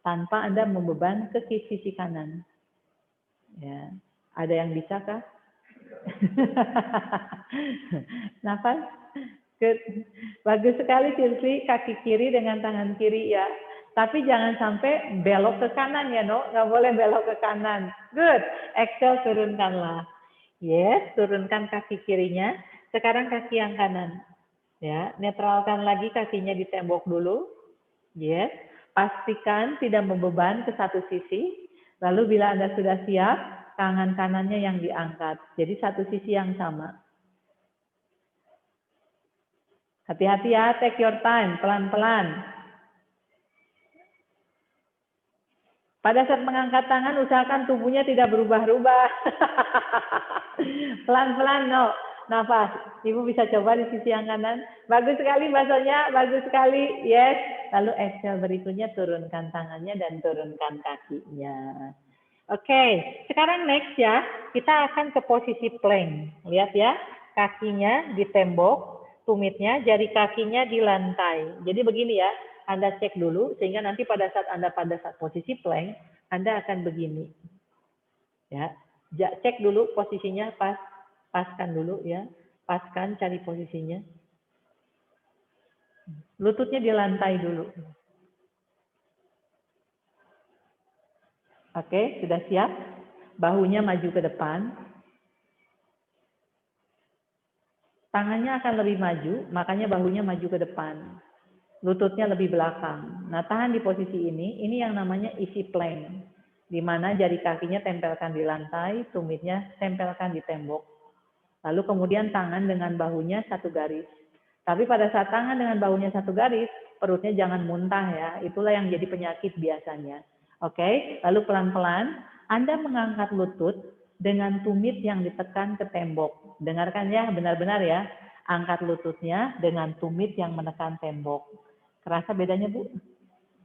Tanpa Anda membeban ke sisi kanan. Ya, ada yang bisa kah? Nafas. Good. Bagus sekali Sylvie, kaki kiri dengan tangan kiri ya. Tapi jangan sampai belok ke kanan ya, no. Nggak boleh belok ke kanan. Good. Exhale, turunkanlah. Yes, turunkan kaki kirinya. Sekarang kaki yang kanan. Ya, netralkan lagi kakinya di tembok dulu. Yes. Pastikan tidak membeban ke satu sisi. Lalu bila Anda sudah siap, tangan kanannya yang diangkat. Jadi satu sisi yang sama. Hati-hati ya, take your time, pelan-pelan. Pada saat mengangkat tangan, usahakan tubuhnya tidak berubah-ubah. Pelan-pelan, no. Nafas. Ibu bisa coba di sisi yang kanan. Bagus sekali baksonya, bagus sekali. Yes. Lalu exhale berikutnya turunkan tangannya dan turunkan kakinya. Oke, sekarang next ya. Kita akan ke posisi plank. Lihat ya, kakinya di tembok, tumitnya, jari kakinya di lantai. Jadi begini ya, Anda cek dulu sehingga nanti pada saat posisi plank, Anda akan begini. Ya. Cek dulu posisinya pas, paskan dulu ya. Paskan, cari posisinya. Lututnya di lantai dulu. Oke, sudah siap? Bahunya maju ke depan. Tangannya akan lebih maju, makanya bahunya maju ke depan. Lututnya lebih belakang. Nah, tahan di posisi ini yang namanya easy plank. Di mana jari kakinya tempelkan di lantai, tumitnya tempelkan di tembok. Lalu kemudian tangan dengan bahunya satu garis. Tapi pada saat tangan dengan bahunya satu garis, perutnya jangan muntah ya. Itulah yang jadi penyakit biasanya. Oke, lalu pelan-pelan Anda mengangkat lutut dengan tumit yang ditekan ke tembok. Dengarkan ya, benar-benar ya. Angkat lututnya dengan tumit yang menekan tembok. Kerasa bedanya, Bu?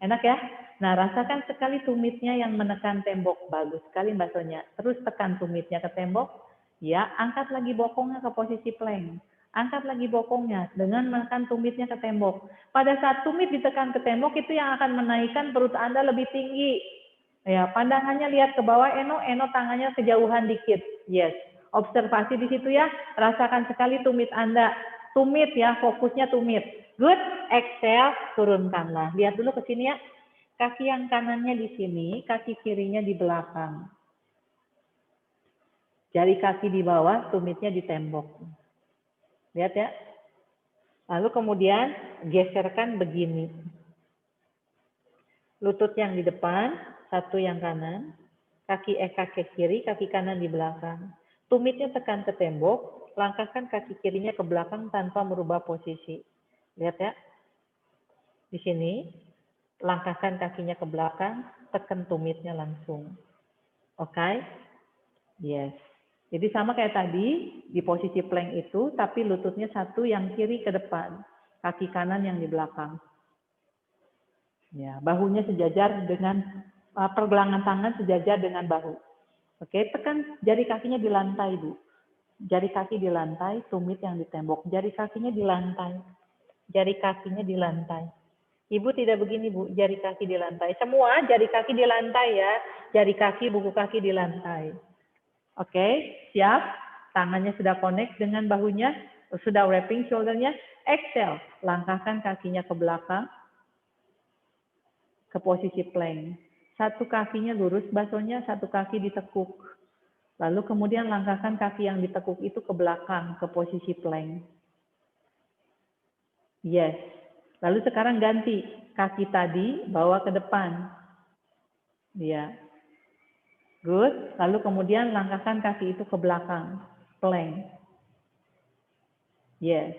Enak ya? Nah, rasakan sekali tumitnya yang menekan tembok. Bagus sekali Mbak Sonya. Terus tekan tumitnya ke tembok. Ya, angkat lagi bokongnya ke posisi plank. Angkat lagi bokongnya dengan menekan tumitnya ke tembok. Pada saat tumit ditekan ke tembok, itu yang akan menaikkan perut Anda lebih tinggi. Ya, pandangannya lihat ke bawah, Eno tangannya kejauhan dikit. Yes, observasi di situ ya. Rasakan sekali tumit Anda. Tumit ya, fokusnya tumit. Good, exhale, turunkanlah. Lihat dulu ke sini ya. Kaki yang kanannya di sini, kaki kirinya di belakang. Jari kaki di bawah, tumitnya di tembok. Lihat ya. Lalu kemudian geserkan begini. Lutut yang di depan, satu yang kanan. Kaki kiri, kaki kanan di belakang. Tumitnya tekan ke tembok, langkahkan kaki kirinya ke belakang tanpa merubah posisi. Lihat ya. Di sini, langkahkan kakinya ke belakang, tekan tumitnya langsung. Oke? Yes. Jadi sama kayak tadi, di posisi plank itu, tapi lututnya satu yang kiri ke depan, kaki kanan yang di belakang. Ya, bahunya sejajar dengan, pergelangan tangan sejajar dengan bahu. Oke, tekan jari kakinya di lantai, Bu. Jari kaki di lantai, tumit yang di tembok. Jari kakinya di lantai. Jari kakinya di lantai. Ibu tidak begini, Bu. Jari kaki di lantai. Semua jari kaki di lantai ya. Jari kaki, buku kaki di lantai. Oke, siap? Tangannya sudah connect dengan bahunya. Sudah wrapping shoulder-nya. Exhale. Langkahkan kakinya ke belakang. Ke posisi plank. Satu kakinya lurus basonya, satu kaki ditekuk. Lalu kemudian langkahkan kaki yang ditekuk itu ke belakang, ke posisi plank. Yes. Lalu sekarang ganti. Kaki tadi bawa ke depan. Ya. Good. Lalu kemudian langkahkan kaki itu ke belakang. Plank. Yes.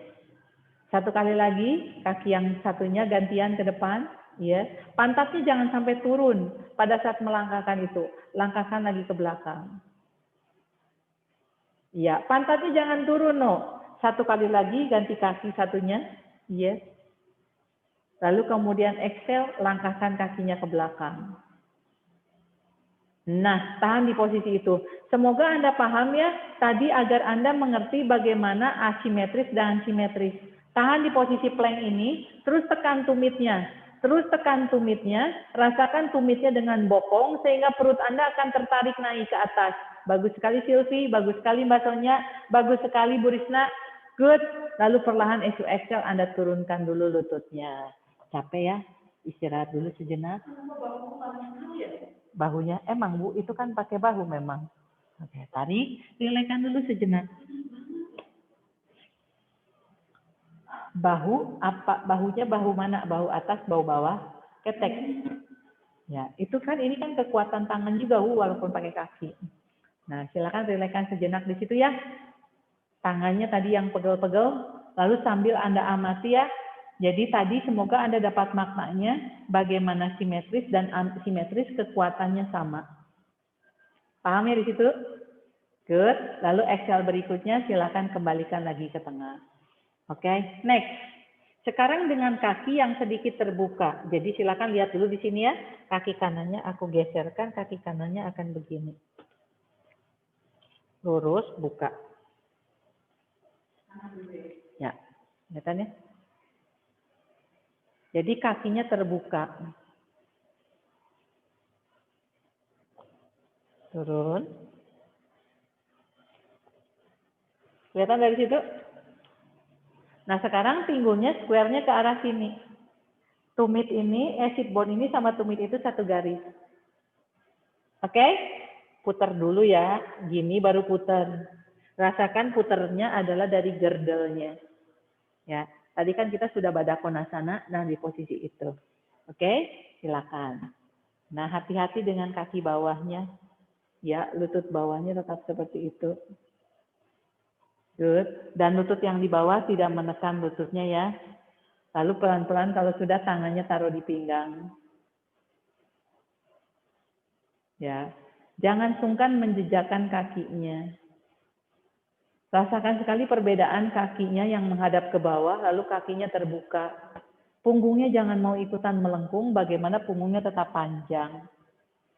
Satu kali lagi, kaki yang satunya gantian ke depan. Yes. Pantatnya jangan sampai turun pada saat melangkahkan itu. Langkahkan lagi ke belakang. Ya, pantatnya jangan turun, no. Satu kali lagi, ganti kaki satunya. Yes. Lalu kemudian exhale, langkahkan kakinya ke belakang. Nah, tahan di posisi itu. Semoga Anda paham ya, tadi agar Anda mengerti bagaimana asimetris dan simetris. Tahan di posisi plank ini, terus tekan tumitnya. Terus tekan tumitnya, rasakan tumitnya dengan bokong, sehingga perut Anda akan tertarik naik ke atas. Bagus sekali Silvi, bagus sekali Mbak Sonya, bagus sekali Bu Risna. Good. Lalu perlahan exhale Anda turunkan dulu lututnya. Capek ya? Istirahat dulu sejenak. Bahunya, emang Bu, itu kan pakai bahu memang. Oke, tarik, rilekan dulu sejenak. Bahu, apa bahunya bahu mana? Bahu atas, bahu bawah, ketek. Ya, itu kan ini kan kekuatan tangan juga Bu, walaupun pakai kaki. Nah, silakan rilekan sejenak di situ ya. Tangannya tadi yang pegel-pegel, lalu sambil Anda amati ya. Jadi tadi semoga Anda dapat maknanya bagaimana simetris dan asimetris kekuatannya sama. Paham ya di situ? Good. Lalu exhale berikutnya silakan kembalikan lagi ke tengah. Oke, next. Sekarang dengan kaki yang sedikit terbuka. Jadi silakan lihat dulu di sini ya. Kaki kanannya aku geserkan, kaki kanannya akan begini. Lurus, buka. Ya, kelihatan ya? Jadi kakinya terbuka. Turun. Kelihatan dari situ? Nah, sekarang pinggulnya square-nya ke arah sini. Tumit ini, sit bone ini sama tumit itu satu garis. Oke? Putar dulu ya. Gini baru putar. Rasakan puternya adalah dari girdle-nya. Ya, tadi kan kita sudah Baddha Konasana, nah di posisi itu. Oke? Silakan. Nah, hati-hati dengan kaki bawahnya. Ya, lutut bawahnya tetap seperti itu. Good. Dan lutut yang di bawah tidak menekan lututnya ya. Lalu pelan-pelan kalau sudah tangannya taruh di pinggang. Ya. Jangan sungkan menjejakkan kakinya. Rasakan sekali perbedaan kakinya yang menghadap ke bawah, lalu kakinya terbuka. Punggungnya jangan mau ikutan melengkung, bagaimana punggungnya tetap panjang.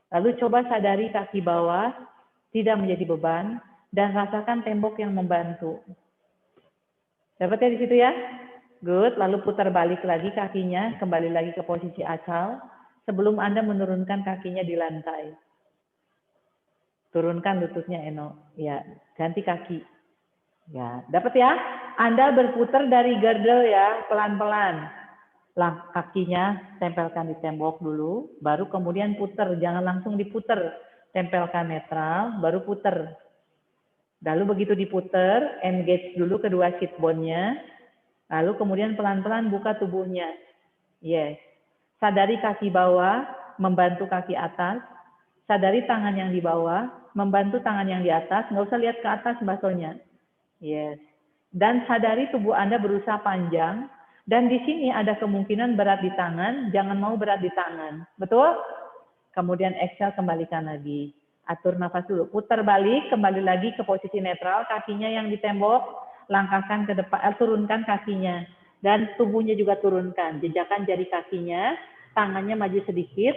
Lalu coba sadari kaki bawah, tidak menjadi beban, dan rasakan tembok yang membantu. Dapat ya di situ ya? Good. Lalu putar balik lagi kakinya, kembali lagi ke posisi asal, sebelum Anda menurunkan kakinya di lantai. Turunkan lututnya, Eno. Ya, ganti kaki. Ya, dapat ya? Anda berputar dari girdle ya, pelan-pelan. Kakinya tempelkan di tembok dulu, baru kemudian putar, jangan langsung diputar. Tempelkan netral, baru putar. Lalu begitu diputar, engage dulu kedua sit bone-nya, lalu kemudian pelan-pelan buka tubuhnya. Yes. Sadari kaki bawah, membantu kaki atas. Sadari tangan yang di bawah, membantu tangan yang di atas. Nggak usah lihat ke atas basonya. Yes. Dan sadari tubuh Anda berusaha panjang. Dan di sini ada kemungkinan berat di tangan, jangan mau berat di tangan. Betul? Kemudian exhale, kembalikan lagi. Atur nafas dulu. Putar balik, kembali lagi ke posisi netral. Kakinya yang di tembok, langkahkan ke depan, turunkan kakinya. Dan tubuhnya juga turunkan. Jejakkan jari kakinya, tangannya maju sedikit.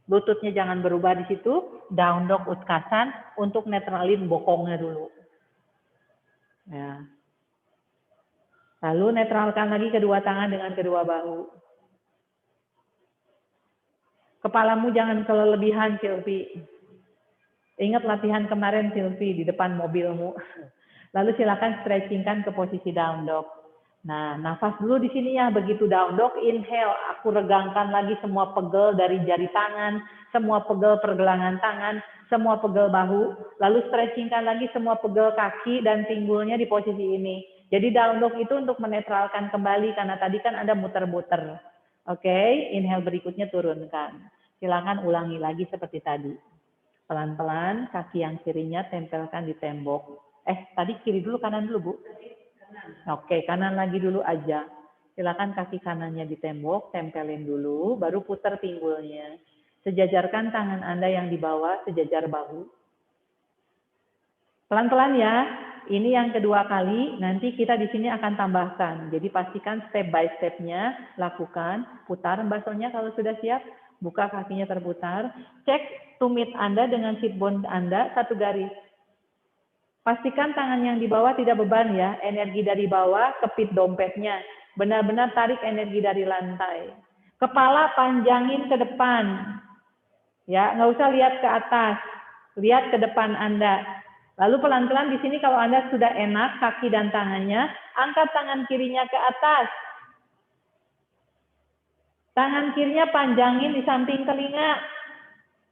Lututnya jangan berubah di situ. Down dog utkasan untuk netralin bokongnya dulu. Ya. Lalu netralkan lagi kedua tangan dengan kedua bahu. Kepalamu jangan kelelebihan, Silvi. Ingat latihan kemarin, Silvi, di depan mobilmu. Lalu silakan stretchingkan ke posisi down dog. Nah, nafas dulu di sini ya. Begitu down dog, inhale. Aku regangkan lagi semua pegel dari jari tangan, semua pegel pergelangan tangan, semua pegel bahu. Lalu stretchingkan lagi semua pegel kaki dan pinggulnya di posisi ini. Jadi down dog itu untuk menetralkan kembali, karena tadi kan Anda muter-muter. Oke, inhale berikutnya turunkan. Silakan ulangi lagi seperti tadi. Pelan-pelan, kaki yang kirinya tempelkan di tembok. Tadi kiri dulu, kanan dulu, Bu? Oke, kanan lagi dulu aja. Silakan kaki kanannya di tembok, tempelin dulu, baru putar pinggulnya. Sejajarkan tangan Anda yang di bawah, sejajar bahu. Pelan-pelan ya. Ini yang kedua kali, nanti kita di sini akan tambahkan. Jadi pastikan step by step-nya, lakukan. Putar basonya kalau sudah siap, buka kakinya terputar. Cek tumit Anda dengan sit bone Anda, satu garis. Pastikan tangan yang di bawah tidak beban ya, energi dari bawah, kepit dompetnya. Benar-benar tarik energi dari lantai. Kepala panjangin ke depan. Ya, nggak usah lihat ke atas. Lihat ke depan Anda. Lalu pelan-pelan di sini kalau Anda sudah enak kaki dan tangannya, angkat tangan kirinya ke atas. Tangan kirinya panjangin di samping telinga.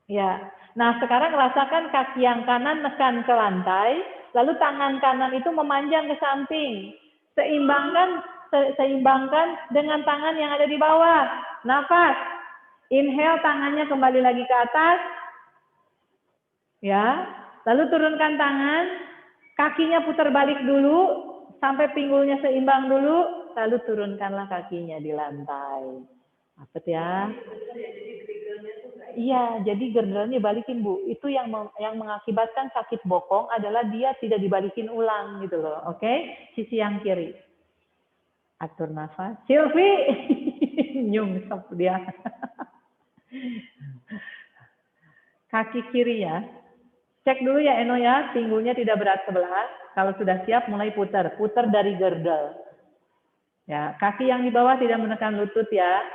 Ya. Nah, sekarang rasakan kaki yang kanan nekan ke lantai, lalu tangan kanan itu memanjang ke samping. Seimbangkan dengan tangan yang ada di bawah. Nafas. Inhale, tangannya kembali lagi ke atas. Ya. Lalu turunkan tangan, kakinya putar balik dulu, sampai pinggulnya seimbang dulu, lalu turunkanlah kakinya di lantai. Apa ya? Iya, jadi girdle-nya balikin, Bu. Itu yang mengakibatkan sakit bokong adalah dia tidak dibalikin ulang gitu loh. Oke? Sisi yang kiri. Atur nafas. Silvi, nyungsep dia. Kaki kiri ya. Cek dulu ya Eno ya, pinggulnya tidak berat sebelah. Kalau sudah siap mulai putar. Putar dari girdle. Ya, kaki yang di bawah tidak menekan lutut ya.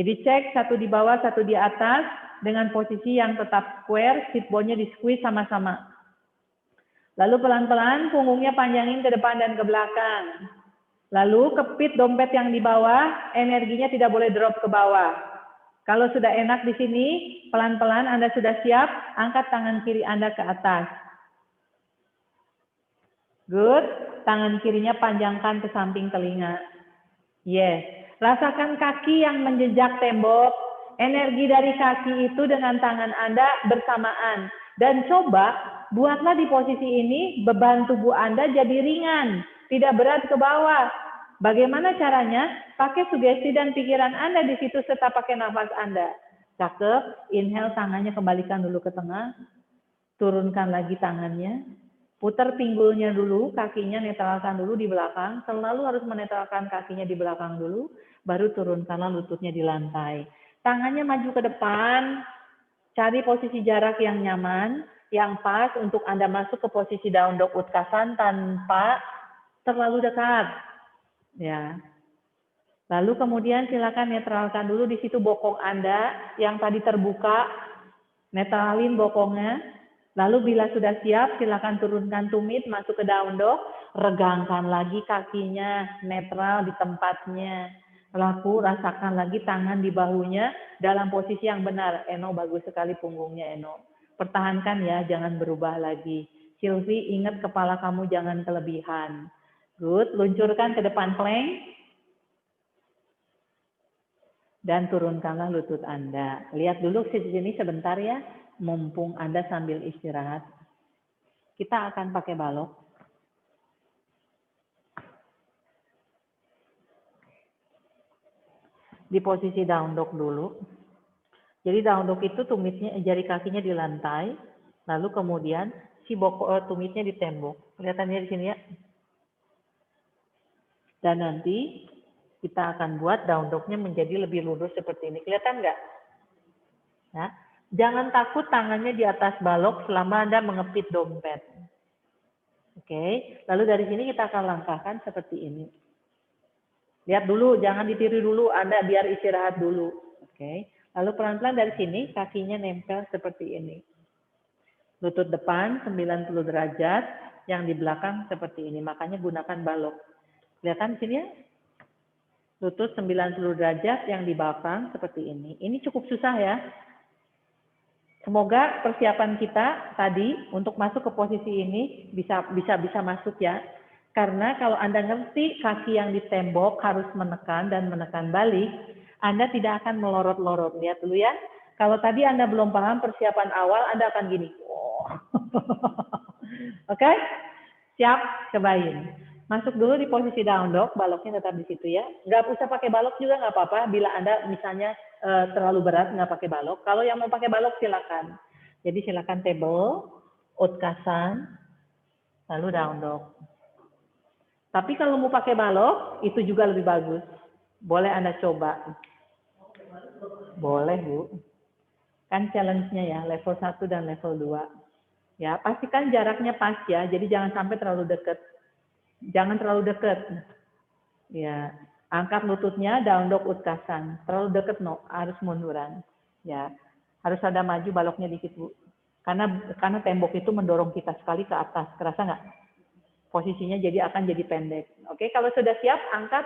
Jadi cek satu di bawah, satu di atas dengan posisi yang tetap square, sit bone-nya di squeeze sama-sama. Lalu pelan-pelan punggungnya panjangin ke depan dan ke belakang. Lalu kepit dompet yang di bawah, energinya tidak boleh drop ke bawah. Kalau sudah enak di sini, pelan-pelan Anda sudah siap, angkat tangan kiri Anda ke atas. Good. Tangan kirinya panjangkan ke samping telinga. Yes. Rasakan kaki yang menjejak tembok. Energi dari kaki itu dengan tangan Anda bersamaan. Dan coba buatlah di posisi ini beban tubuh Anda jadi ringan. Tidak berat ke bawah. Bagaimana caranya? Pakai sugesti dan pikiran Anda di situ serta pakai nafas Anda. Cakep. Inhale, tangannya kembalikan dulu ke tengah. Turunkan lagi tangannya. Putar pinggulnya dulu, kakinya netralkan dulu di belakang. Selalu harus menetralkan kakinya di belakang dulu. Baru turunkanlah lututnya di lantai. Tangannya maju ke depan. Cari posisi jarak yang nyaman, yang pas untuk Anda masuk ke posisi down dog utkasan tanpa terlalu dekat. Ya. Lalu kemudian silakan netralkan dulu di situ bokong Anda yang tadi terbuka. Netralin bokongnya. Lalu bila sudah siap, silakan turunkan tumit, masuk ke down dog, regangkan lagi kakinya, netral di tempatnya. Lalu rasakan lagi tangan di bahunya dalam posisi yang benar. Eno, bagus sekali punggungnya, Eno. Pertahankan ya, jangan berubah lagi. Sylvie, ingat kepala kamu jangan kelebihan. Good, luncurkan ke depan plank. Dan turunkanlah lutut Anda. Lihat dulu sini sebentar ya. Mumpung Anda sambil istirahat, kita akan pakai balok. Di posisi down dog dulu. Jadi down dog itu tumitnya, jari kakinya di lantai, lalu kemudian si tumitnya di tembok. Kelihatannya di sini ya. Dan nanti kita akan buat down dognya menjadi lebih lurus seperti ini. Kelihatan nggak? Nah, jangan takut tangannya di atas balok selama Anda mengepit dompet. Oke, lalu dari sini kita akan langkahkan seperti ini. Lihat dulu, jangan ditiru dulu, Anda biar istirahat dulu. Oke, lalu pelan-pelan dari sini kakinya nempel seperti ini. Lutut depan 90 derajat, yang di belakang seperti ini. Makanya gunakan balok. Kelihatan di sini ya? Lutut 90 derajat, yang di belakang seperti ini. Ini cukup susah ya. Semoga persiapan kita tadi untuk masuk ke posisi ini bisa masuk ya. Karena kalau Anda ngerti kaki yang di tembok harus menekan dan menekan balik, Anda tidak akan melorot-lorot. Lihat dulu ya. Kalau tadi Anda belum paham persiapan awal, Anda akan gini. Oh. Oke? Siap? Cobain. Masuk dulu di posisi down dog, baloknya tetap di situ ya. Nggak usah pakai balok juga nggak apa-apa. Bila Anda misalnya terlalu berat nggak pakai balok. Kalau yang mau pakai balok silakan. Jadi silakan table, utkasan, lalu down dog. Tapi kalau mau pakai balok itu juga lebih bagus. Boleh Anda coba. Boleh Bu. Kan challenge-nya ya level 1 dan level 2. Ya pastikan jaraknya pas ya. Jadi jangan sampai terlalu dekat. Jangan terlalu dekat. Ya, angkat lututnya down dog utkasan. Terlalu dekat harus munduran. Ya, harus ada maju baloknya dikit Bu. Karena tembok itu mendorong kita sekali ke atas. Kerasa nggak? Posisinya akan jadi pendek. Oke, kalau sudah siap angkat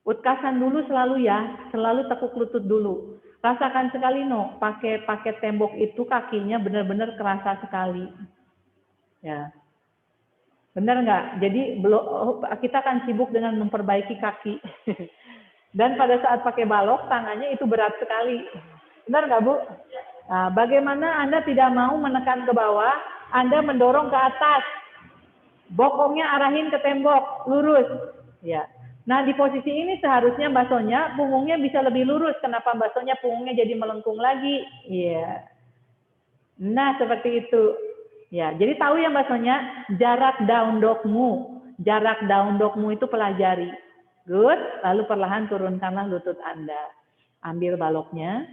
utkasan dulu selalu ya. Selalu tekuk lutut dulu. Rasakan sekali pakai tembok itu kakinya benar-benar kerasa sekali. Ya. Benar nggak? Jadi kita akan sibuk dengan memperbaiki kaki. Dan pada saat pakai balok, tangannya itu berat sekali. Benar nggak Bu? Nah, bagaimana Anda tidak mau menekan ke bawah, Anda mendorong ke atas. Bokongnya arahin ke tembok, lurus. Ya. Nah, di posisi ini seharusnya Mbak Sonya, punggungnya bisa lebih lurus. Kenapa Mbak Sonya punggungnya jadi melengkung lagi? Iya. Nah, seperti itu. Ya, jadi tahu ya Mbak Sonya, jarak down dogmu. Jarak down dogmu itu pelajari. Good. Lalu perlahan turunkanlah lutut Anda. Ambil baloknya.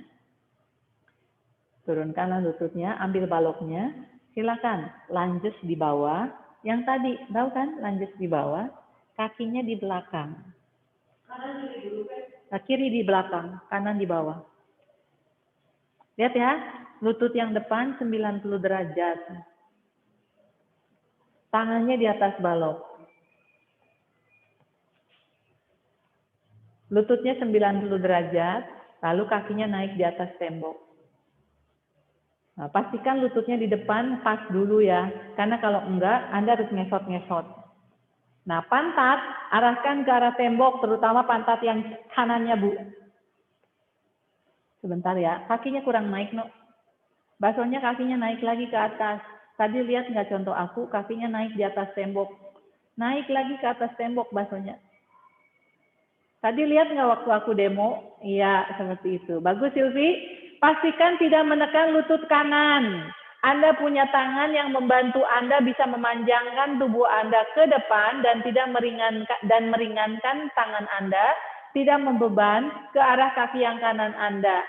Turunkanlah lututnya, ambil baloknya. Silakan, lunges di bawah. Yang tadi, tahu kan, lunges di bawah. Kakinya di belakang. Kiri di belakang, kanan di bawah. Lihat ya, lutut yang depan 90 derajat. Tangannya di atas balok. Lututnya 90 derajat, lalu kakinya naik di atas tembok. Nah, pastikan lututnya di depan pas dulu ya, karena kalau enggak, Anda harus ngesot-ngesot. Nah, pantat arahkan ke arah tembok, terutama pantat yang kanannya, Bu. Sebentar ya, kakinya kurang naik, no. Baksonya kakinya naik lagi ke atas. Tadi lihat nggak contoh aku, kakinya naik di atas tembok. Naik lagi ke atas tembok baksonya. Tadi lihat nggak waktu aku demo? Iya, seperti itu. Bagus, Silvi. Pastikan tidak menekan lutut kanan. Anda punya tangan yang membantu Anda bisa memanjangkan tubuh Anda ke depan dan tidak meringankan tangan Anda, tidak membeban ke arah kaki yang kanan Anda.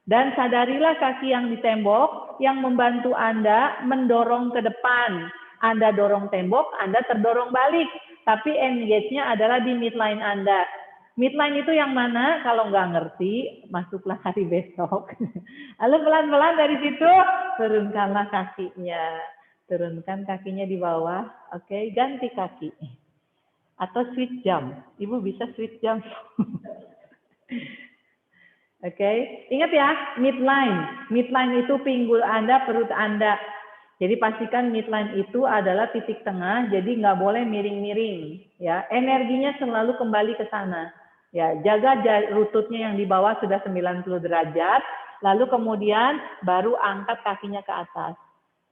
Dan sadarilah kaki yang di tembok yang membantu Anda mendorong ke depan. Anda dorong tembok, Anda terdorong balik. Tapi engage-nya adalah di midline Anda. Midline itu yang mana? Kalau nggak ngerti, masuklah hari besok. Lalu pelan-pelan dari situ, turunkanlah kakinya. Turunkan kakinya di bawah. Oke, ganti kaki. Atau switch jump. Ibu bisa switch jump. Oke, ingat ya, midline. Midline itu pinggul Anda, perut Anda. Jadi pastikan midline itu adalah titik tengah, jadi nggak boleh miring-miring. Ya, energinya selalu kembali ke sana. Ya, jaga lututnya yang di bawah sudah 90 derajat, lalu kemudian baru angkat kakinya ke atas.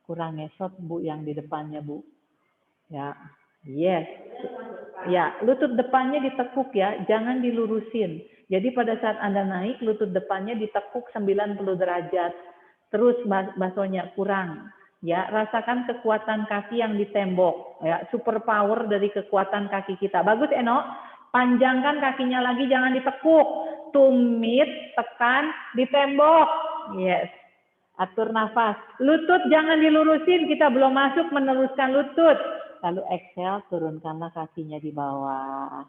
Kurang ngesot, Bu, yang di depannya, Bu. Ya, yes. Ya, lutut depannya ditekuk ya, jangan dilurusin. Jadi pada saat Anda naik, lutut depannya ditekuk 90 derajat. Terus baksonya kurang. Ya, rasakan kekuatan kaki yang di tembok. Ya, super power dari kekuatan kaki kita. Bagus, Eno. Panjangkan kakinya lagi, jangan ditekuk. Tumit, tekan, di tembok. Yes. Atur nafas. Lutut jangan dilurusin, kita belum masuk meneruskan lutut. Lalu exhale, turunkanlah kakinya di bawah.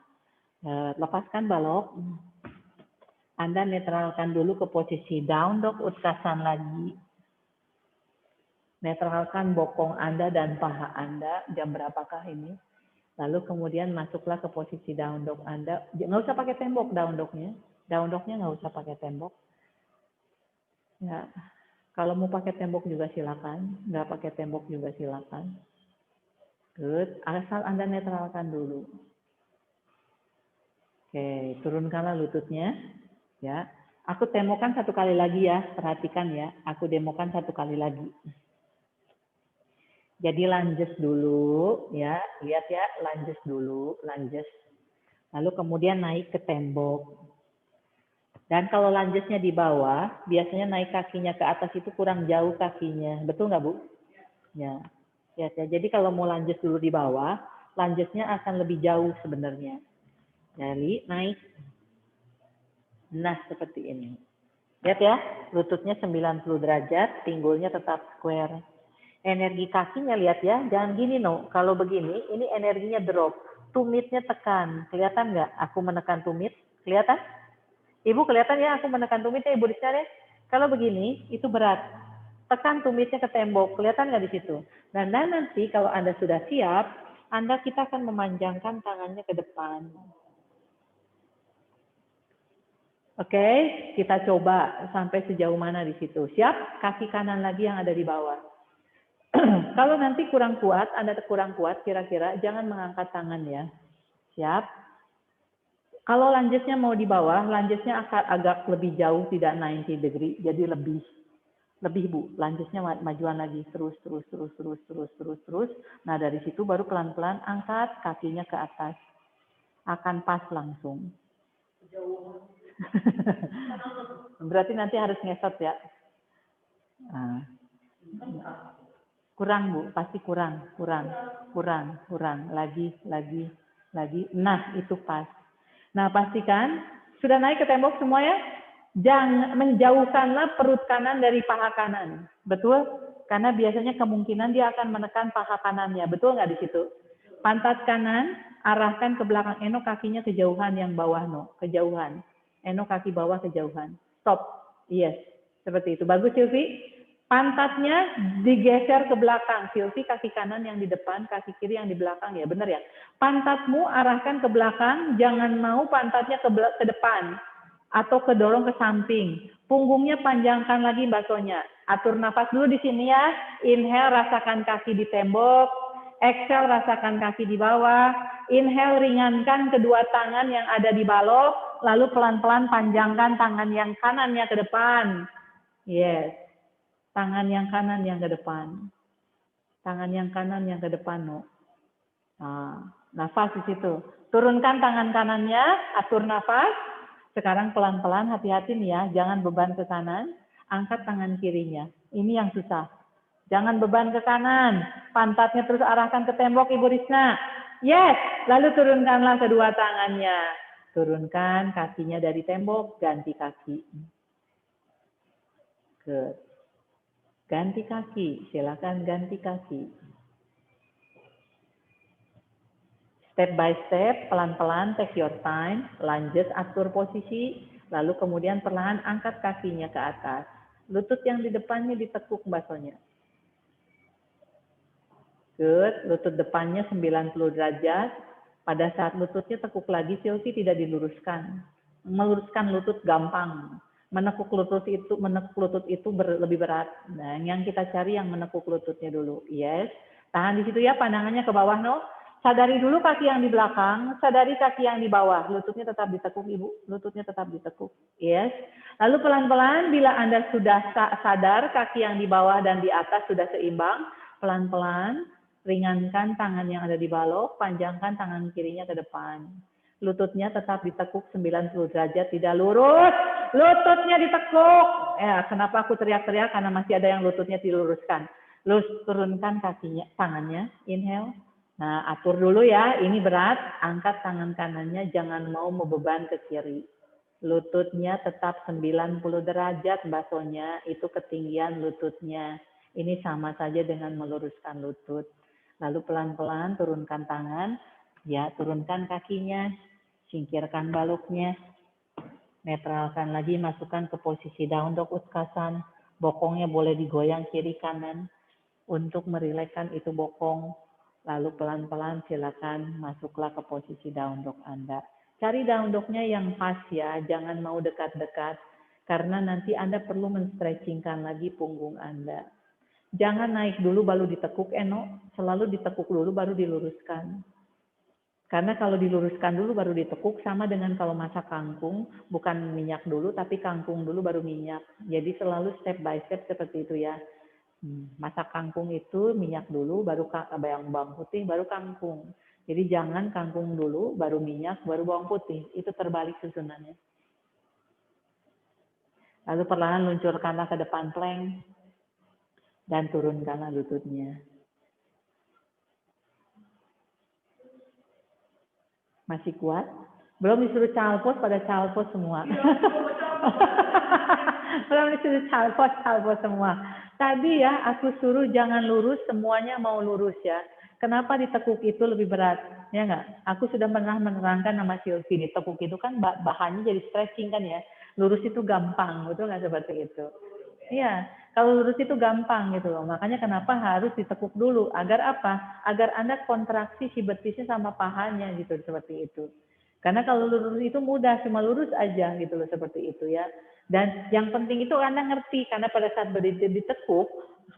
Lepaskan balok. Anda netralkan dulu ke posisi down dog, utkasan lagi. Netralkan bokong Anda dan paha Anda. Jam berapakah ini? Lalu kemudian masuklah ke posisi down dog Anda. Nggak usah pakai tembok down dognya. Down dognya nggak usah pakai tembok. Ya, kalau mau pakai tembok juga silakan. Nggak pakai tembok juga silakan. Good. Asal Anda netralkan dulu. Oke, turunkanlah lututnya. Ya, aku demokan satu kali lagi ya. Perhatikan ya. Aku demokan satu kali lagi. Jadi lunges dulu, ya. Lihat ya, lunges dulu, lunges. Lalu kemudian naik ke tembok. Dan kalau lungesnya di bawah, biasanya naik kakinya ke atas itu kurang jauh kakinya. Betul nggak, Bu? Ya. Ya, jadi kalau mau lunges dulu di bawah, lungesnya akan lebih jauh sebenarnya. Jadi naik. Nah, seperti ini. Lihat ya, lututnya 90 derajat, pinggulnya tetap square. Energi kakinya lihat ya, jangan gini no. Kalau begini, ini energinya drop. Tumitnya tekan. Kelihatan nggak aku menekan tumit? Kelihatan? Ibu kelihatan ya aku menekan tumitnya, Ibu Rizka ya? Kalau begini, itu berat. Tekan tumitnya ke tembok. Kelihatan nggak di situ? Dan nanti kalau Anda sudah siap, kita akan memanjangkan tangannya ke depan. Oke, kita coba sampai sejauh mana di situ. Siap? Kaki kanan lagi yang ada di bawah. Kalau nanti kurang kuat, Anda kurang kuat kira-kira, jangan mengangkat tangan ya. Siap? Kalau lungesnya mau di bawah, lungesnya akan agak lebih jauh, tidak 90 degree, jadi lebih Bu. Lungesnya majuan lagi, terus. Nah dari situ baru pelan-pelan angkat kakinya ke atas, akan pas langsung. Berarti nanti harus ngesot ya. Nah. Kurang Bu, pasti kurang. Lagi. Nah, itu pas. Nah, pastikan sudah naik ke tembok semua ya. Jangan menjauhkanlah perut kanan dari paha kanan. Betul? Karena biasanya kemungkinan dia akan menekan paha kanannya. Betul nggak di situ? Pantat kanan, arahkan ke belakang Eno, kakinya kejauhan yang bawah no, kejauhan. Eno kaki bawah kejauhan. Stop. Yes. Seperti itu. Bagus Silvi. Pantatnya digeser ke belakang. Silvi, kaki kanan yang di depan, kaki kiri yang di belakang. Ya, benar ya? Pantatmu arahkan ke belakang, jangan mau pantatnya ke depan atau kedorong ke samping. Punggungnya panjangkan lagi baksonya. Atur nafas dulu di sini ya. Inhale, rasakan kaki di tembok. Exhale, rasakan kaki di bawah. Inhale, ringankan kedua tangan yang ada di balok. Lalu pelan-pelan panjangkan tangan yang kanannya ke depan. Yes. Tangan yang kanan yang ke depan. Tangan yang kanan yang ke depan, no. Nah, nafas di situ. Turunkan tangan kanannya, atur nafas. Sekarang pelan-pelan, hati-hati nih ya. Jangan beban ke kanan. Angkat tangan kirinya. Ini yang susah. Jangan beban ke kanan. Pantatnya terus arahkan ke tembok, Ibu Risna. Yes. Lalu turunkanlah kedua tangannya. Turunkan kakinya dari tembok, ganti kaki. Good. Ganti kaki, silakan ganti kaki. Step by step, pelan-pelan, take your time, lanjut atur posisi, lalu kemudian perlahan angkat kakinya ke atas. Lutut yang di depannya ditekuk baksonya. Good, lutut depannya 90 derajat. Pada saat lututnya tekuk lagi, Silvi tidak diluruskan. Meluruskan lutut gampang. Menekuk lutut itu lebih berat. Nah, yang kita cari yang menekuk lututnya dulu. Yes. Tahan di situ ya, pandangannya ke bawah, no. Sadari dulu kaki yang di belakang, sadari kaki yang di bawah. Lututnya tetap ditekuk, Ibu. Lututnya tetap ditekuk. Yes. Lalu pelan-pelan bila Anda sudah sadar kaki yang di bawah dan di atas sudah seimbang, pelan-pelan ringankan tangan yang ada di balok, panjangkan tangan kirinya ke depan. Lututnya tetap ditekuk 90 derajat, tidak lurus. Lututnya ditekuk. Ya, kenapa aku teriak-teriak? Karena masih ada yang lututnya diluruskan. Lurus, turunkan kakinya, tangannya, inhale. Nah, atur dulu ya, ini berat. Angkat tangan kanannya, jangan mau membeban ke kiri. Lututnya tetap 90 derajat, baksonya, itu ketinggian lututnya. Ini sama saja dengan meluruskan lutut. Lalu pelan-pelan turunkan tangan, ya turunkan kakinya, singkirkan baloknya, netralkan lagi, masukkan ke posisi down dog utkasan, bokongnya boleh digoyang kiri kanan untuk merilekkan itu bokong. Lalu pelan-pelan silakan masuklah ke posisi down dog Anda. Cari down dognya yang pas ya, jangan mau dekat-dekat, karena nanti Anda perlu men-stretchingkan lagi punggung Anda. Jangan naik dulu baru ditekuk, selalu ditekuk dulu baru diluruskan. Karena kalau diluruskan dulu baru ditekuk, sama dengan kalau masak kangkung, bukan minyak dulu, tapi kangkung dulu baru minyak. Jadi selalu step by step seperti itu ya. Masak kangkung itu minyak dulu, baru bawang putih, baru kangkung. Jadi jangan kangkung dulu, baru minyak, baru bawang putih. Itu terbalik susunannya. Lalu perlahan luncurkanlah ke depan plank. Dan turunkanlah lututnya. Masih kuat? Belum disuruh calpos, pada calpos semua. Belum disuruh calpos semua. Tadi ya, aku suruh jangan lurus, semuanya mau lurus ya. Kenapa ditekuk itu lebih berat? Ya nggak? Aku sudah pernah menerangkan nama Silvi, ditekuk itu kan bahannya jadi stretching kan ya. Lurus itu gampang, betul nggak seperti itu? Iya, kalau lurus itu gampang gitu loh. Makanya kenapa harus ditekuk dulu? Agar apa? Agar Anda kontraksi si betisnya sama pahanya gitu, seperti itu. Karena kalau lurus itu mudah, cuma lurus aja gitu loh, seperti itu ya. Dan yang penting itu Anda ngerti, karena pada saat berdiri ditekuk,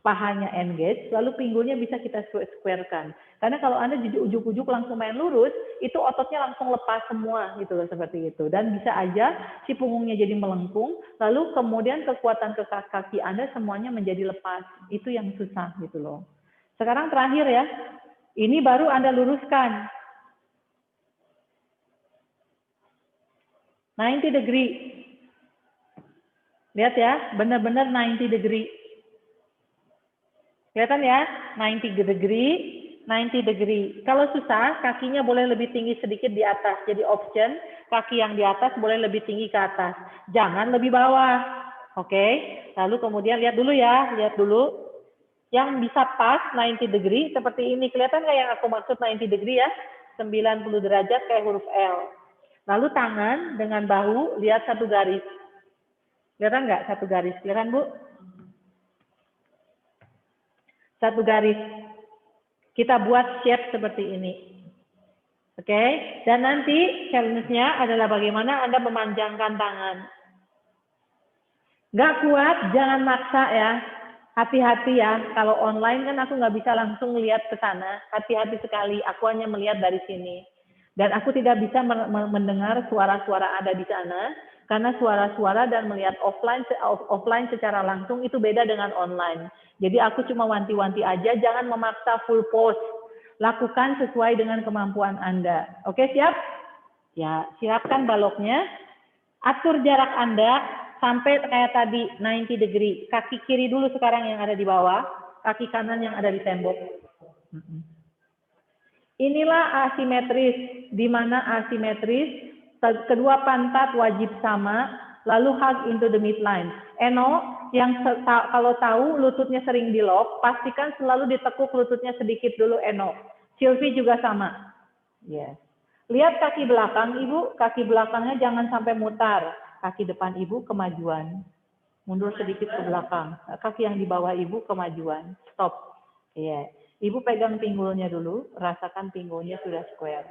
pahanya engage, lalu pinggulnya bisa kita squarekan. Karena kalau Anda ujuk-ujuk langsung main lurus, itu ototnya langsung lepas semua gitu loh, seperti itu. Dan bisa aja si punggungnya jadi melengkung, lalu kemudian kekuatan ke kaki Anda semuanya menjadi lepas. Itu yang susah gitu loh. Sekarang terakhir ya, ini baru Anda luruskan. 90 degree. Lihat ya, benar-benar 90 degree. Kelihatan ya, 90 degree, 90 degree. Kalau susah, kakinya boleh lebih tinggi sedikit di atas. Jadi option, kaki yang di atas boleh lebih tinggi ke atas. Jangan lebih bawah. Oke, lalu kemudian lihat dulu ya, lihat dulu. Yang bisa pas 90 degree seperti ini. Kelihatan nggak yang aku maksud 90 degree ya? 90 derajat kayak huruf L. Lalu tangan dengan bahu, lihat satu garis. Kelihatan nggak satu garis? Kelihatan Bu? Satu garis. Kita buat shape seperti ini. Oke, dan nanti challenge-nya adalah bagaimana Anda memanjangkan tangan. Nggak kuat, jangan maksa ya. Hati-hati ya, kalau online kan aku nggak bisa langsung lihat ke sana. Hati-hati sekali, aku hanya melihat dari sini. Dan aku tidak bisa mendengar suara-suara Anda di sana, karena suara-suara dan melihat offline secara langsung itu beda dengan online. Jadi aku cuma wanti-wanti aja, jangan memaksa full pose. Lakukan sesuai dengan kemampuan Anda. Oke, siap? Ya, siapkan baloknya. Atur jarak Anda sampai kayak tadi 90 degree. Kaki kiri dulu sekarang yang ada di bawah, kaki kanan yang ada di tembok. Inilah asimetris, di mana asimetris kedua pantat wajib sama, lalu hug into the midline. Eno, yang kalau tahu lututnya sering di lock, pastikan selalu ditekuk lututnya sedikit dulu Eno. Sylvie juga sama. Yes. Lihat kaki belakang Ibu, kaki belakangnya jangan sampai mutar. Kaki depan Ibu kemajuan. Mundur sedikit ke belakang. Kaki yang di bawah Ibu kemajuan. Stop. Iya. Ibu pegang pinggulnya dulu, rasakan pinggulnya sudah square.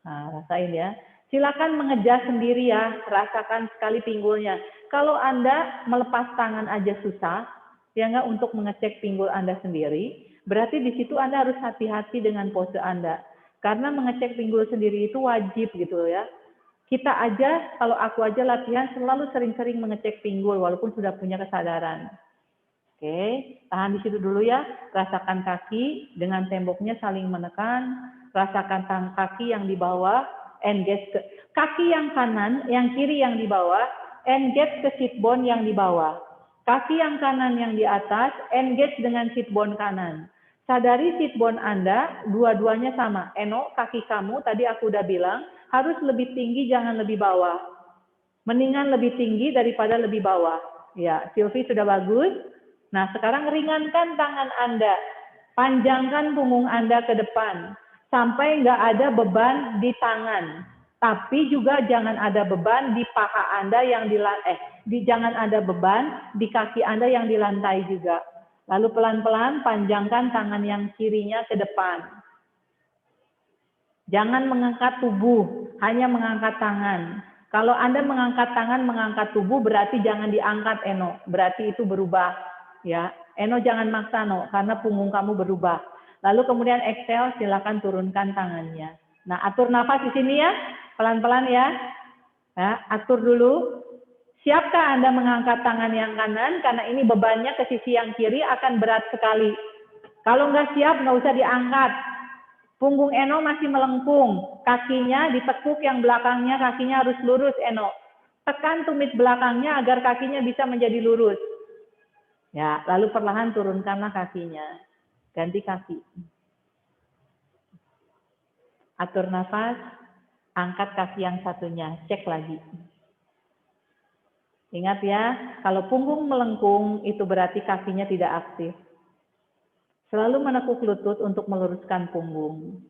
Nah, rasain ya. Silakan mengejar sendiri ya, rasakan sekali pinggulnya. Kalau Anda melepas tangan aja susah, ya nggak, untuk mengecek pinggul Anda sendiri, berarti di situ Anda harus hati-hati dengan pose Anda. Karena mengecek pinggul sendiri itu wajib gitu ya. Kita aja, kalau aku aja latihan selalu sering-sering mengecek pinggul walaupun sudah punya kesadaran. Oke, tahan di situ dulu ya. Rasakan kaki dengan temboknya saling menekan. Rasakan kaki yang di bawah, engage ke kaki yang kanan, yang kiri yang di bawah, engage ke sit bone yang di bawah. Kaki yang kanan yang di atas, engage dengan sit bone kanan. Sadari sit bone Anda, dua-duanya sama. Eno, kaki kamu, tadi aku udah bilang, harus lebih tinggi, jangan lebih bawah. Mendingan lebih tinggi daripada lebih bawah. Ya, Sylvie sudah bagus. Nah, sekarang ringankan tangan Anda. Panjangkan punggung Anda ke depan. Sampai nggak ada beban di tangan. Tapi juga jangan ada beban di paha Anda yang jangan ada beban di kaki Anda yang di lantai juga. Lalu pelan-pelan panjangkan tangan yang kirinya ke depan. Jangan mengangkat tubuh, hanya mengangkat tangan. Kalau Anda mengangkat tangan, mengangkat tubuh, berarti jangan diangkat, Eno. Berarti itu berubah. Ya, Eno jangan maksa, No, karena punggung kamu berubah. Lalu kemudian exhale, silakan turunkan tangannya. Nah, atur nafas di sini ya, pelan-pelan ya. Ya, atur dulu. Siapkah Anda mengangkat tangan yang kanan? Karena ini bebannya ke sisi yang kiri akan berat sekali. Kalau nggak siap, nggak usah diangkat. Punggung Eno masih melengkung. Kakinya ditekuk yang belakangnya, kakinya harus lurus, Eno. Tekan tumit belakangnya agar kakinya bisa menjadi lurus. Ya, lalu perlahan turunkanlah kakinya. Ganti kaki. Atur nafas, angkat kaki yang satunya, cek lagi. Ingat ya, kalau punggung melengkung itu berarti kakinya tidak aktif. Selalu menekuk lutut untuk meluruskan punggung.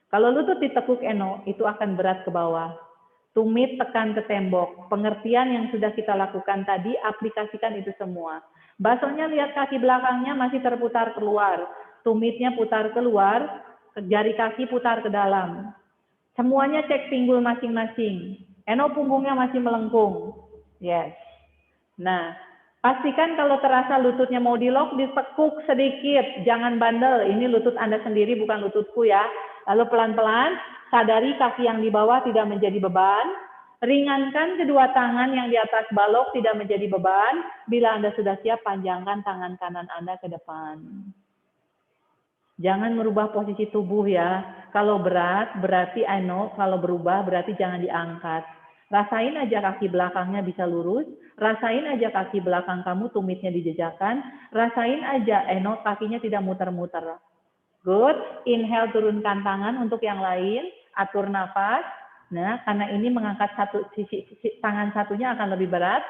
Kalau lutut ditekuk Eno, itu akan berat ke bawah. Tumit tekan ke tembok. Pengertian yang sudah kita lakukan tadi, aplikasikan itu semua. Basonya lihat kaki belakangnya masih terputar keluar. Tumitnya putar keluar, jari kaki putar ke dalam. Semuanya cek pinggul masing-masing. Eno punggungnya masih melengkung. Yes. Nah, pastikan kalau terasa lututnya mau di-lock, ditekuk sedikit. Jangan bandel. Ini lutut Anda sendiri, bukan lututku ya. Lalu pelan-pelan, sadari kaki yang di bawah tidak menjadi beban. Ringankan kedua tangan yang di atas balok tidak menjadi beban. Bila Anda sudah siap, panjangkan tangan kanan Anda ke depan. Jangan merubah posisi tubuh ya. Kalau berat, berarti kalau berubah, berarti jangan diangkat. Rasain aja kaki belakangnya bisa lurus, rasain aja kaki belakang kamu tumitnya dijejakkan, rasain aja kakinya tidak muter-muter. Good, inhale turunkan tangan untuk yang lain, atur nafas. Nah, karena ini mengangkat tangan satunya akan lebih berat,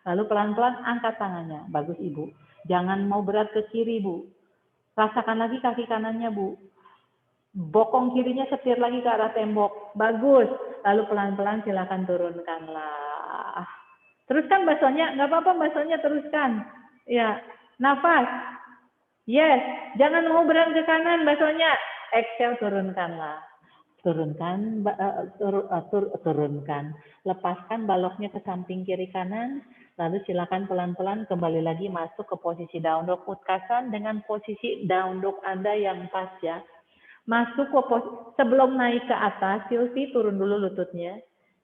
lalu pelan-pelan angkat tangannya. Bagus Ibu, jangan mau berat ke kiri Bu. Rasakan lagi kaki kanannya Bu. Bokong kirinya setir lagi ke arah tembok. Bagus. Lalu pelan-pelan silakan turunkanlah. Teruskan basonya. Nggak apa-apa basonya teruskan. Ya, nafas. Yes, jangan mau berang ke kanan baksonya. Exhale, turunkanlah. Turunkan, turunkan. Lepaskan baloknya ke samping kiri kanan. Lalu silakan pelan-pelan kembali lagi masuk ke posisi down dog utkasan dengan posisi down dog Anda yang pas ya. Masuk ke sebelum naik ke atas, Silvi turun dulu lututnya.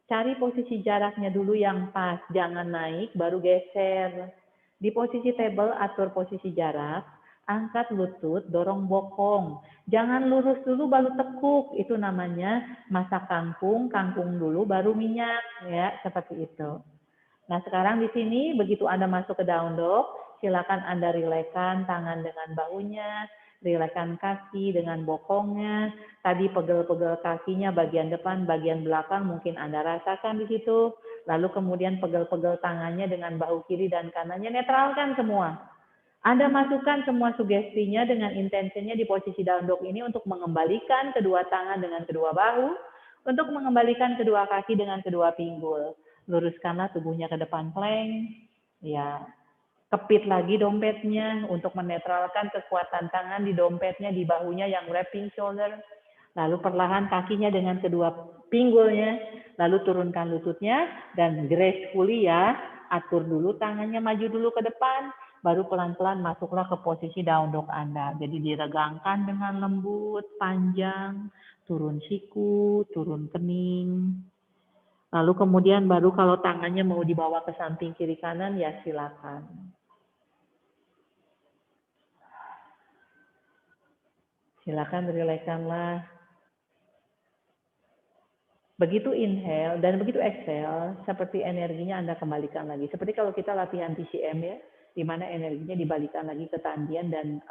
Cari posisi jaraknya dulu yang pas, jangan naik baru geser. Di posisi table atur posisi jarak, angkat lutut, dorong bokong. Jangan lurus dulu baru tekuk, itu namanya masak kangkung, kangkung dulu baru minyak ya, seperti itu. Nah, sekarang di sini begitu Anda masuk ke down dog, silakan Anda rilekskan tangan dengan bahunya, rilekskan kaki dengan bokongnya. Tadi pegel-pegel kakinya bagian depan, bagian belakang mungkin Anda rasakan di situ. Lalu kemudian pegel-pegel tangannya dengan bahu kiri dan kanannya, netralkan semua. Anda masukkan semua sugestinya dengan intensinya di posisi down dog ini untuk mengembalikan kedua tangan dengan kedua bahu, untuk mengembalikan kedua kaki dengan kedua pinggul. Luruskanlah tubuhnya ke depan plank, ya. Kepit lagi dompetnya untuk menetralkan kekuatan tangan di dompetnya, di bahunya yang wrapping shoulder. Lalu perlahan kakinya dengan kedua pinggulnya, lalu turunkan lututnya dan gracefully ya, atur dulu tangannya maju dulu ke depan, baru pelan-pelan masuklah ke posisi down dog Anda. Jadi diregangkan dengan lembut, panjang, turun siku, turun kening. Lalu kemudian baru kalau tangannya mau dibawa ke samping kiri kanan ya silakan. Silakan rilekskanlah. Begitu inhale dan begitu exhale, seperti energinya Anda kembalikan lagi. Seperti kalau kita latihan TCM ya, di mana energinya dibalikan lagi ke tandian dan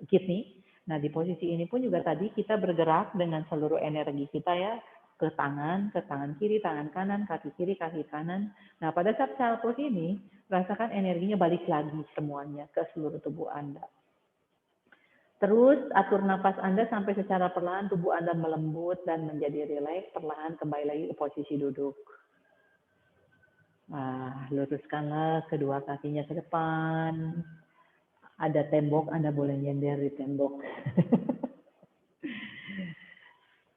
kidney. Nah, di posisi ini pun juga tadi kita bergerak dengan seluruh energi kita ya, ke tangan kiri, tangan kanan, kaki kiri, kaki kanan. Nah, pada saat self pose ini, rasakan energinya balik lagi semuanya ke seluruh tubuh Anda. Terus atur nafas Anda sampai secara perlahan tubuh Anda melembut dan menjadi rileks, perlahan kembali lagi ke posisi duduk. Nah, luruskanlah kedua kakinya ke depan. Ada tembok, Anda boleh nyender di tembok.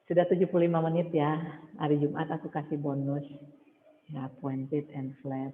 Sudah 75 menit ya. Hari Jumat aku kasih bonus. Ya, pointed and flat.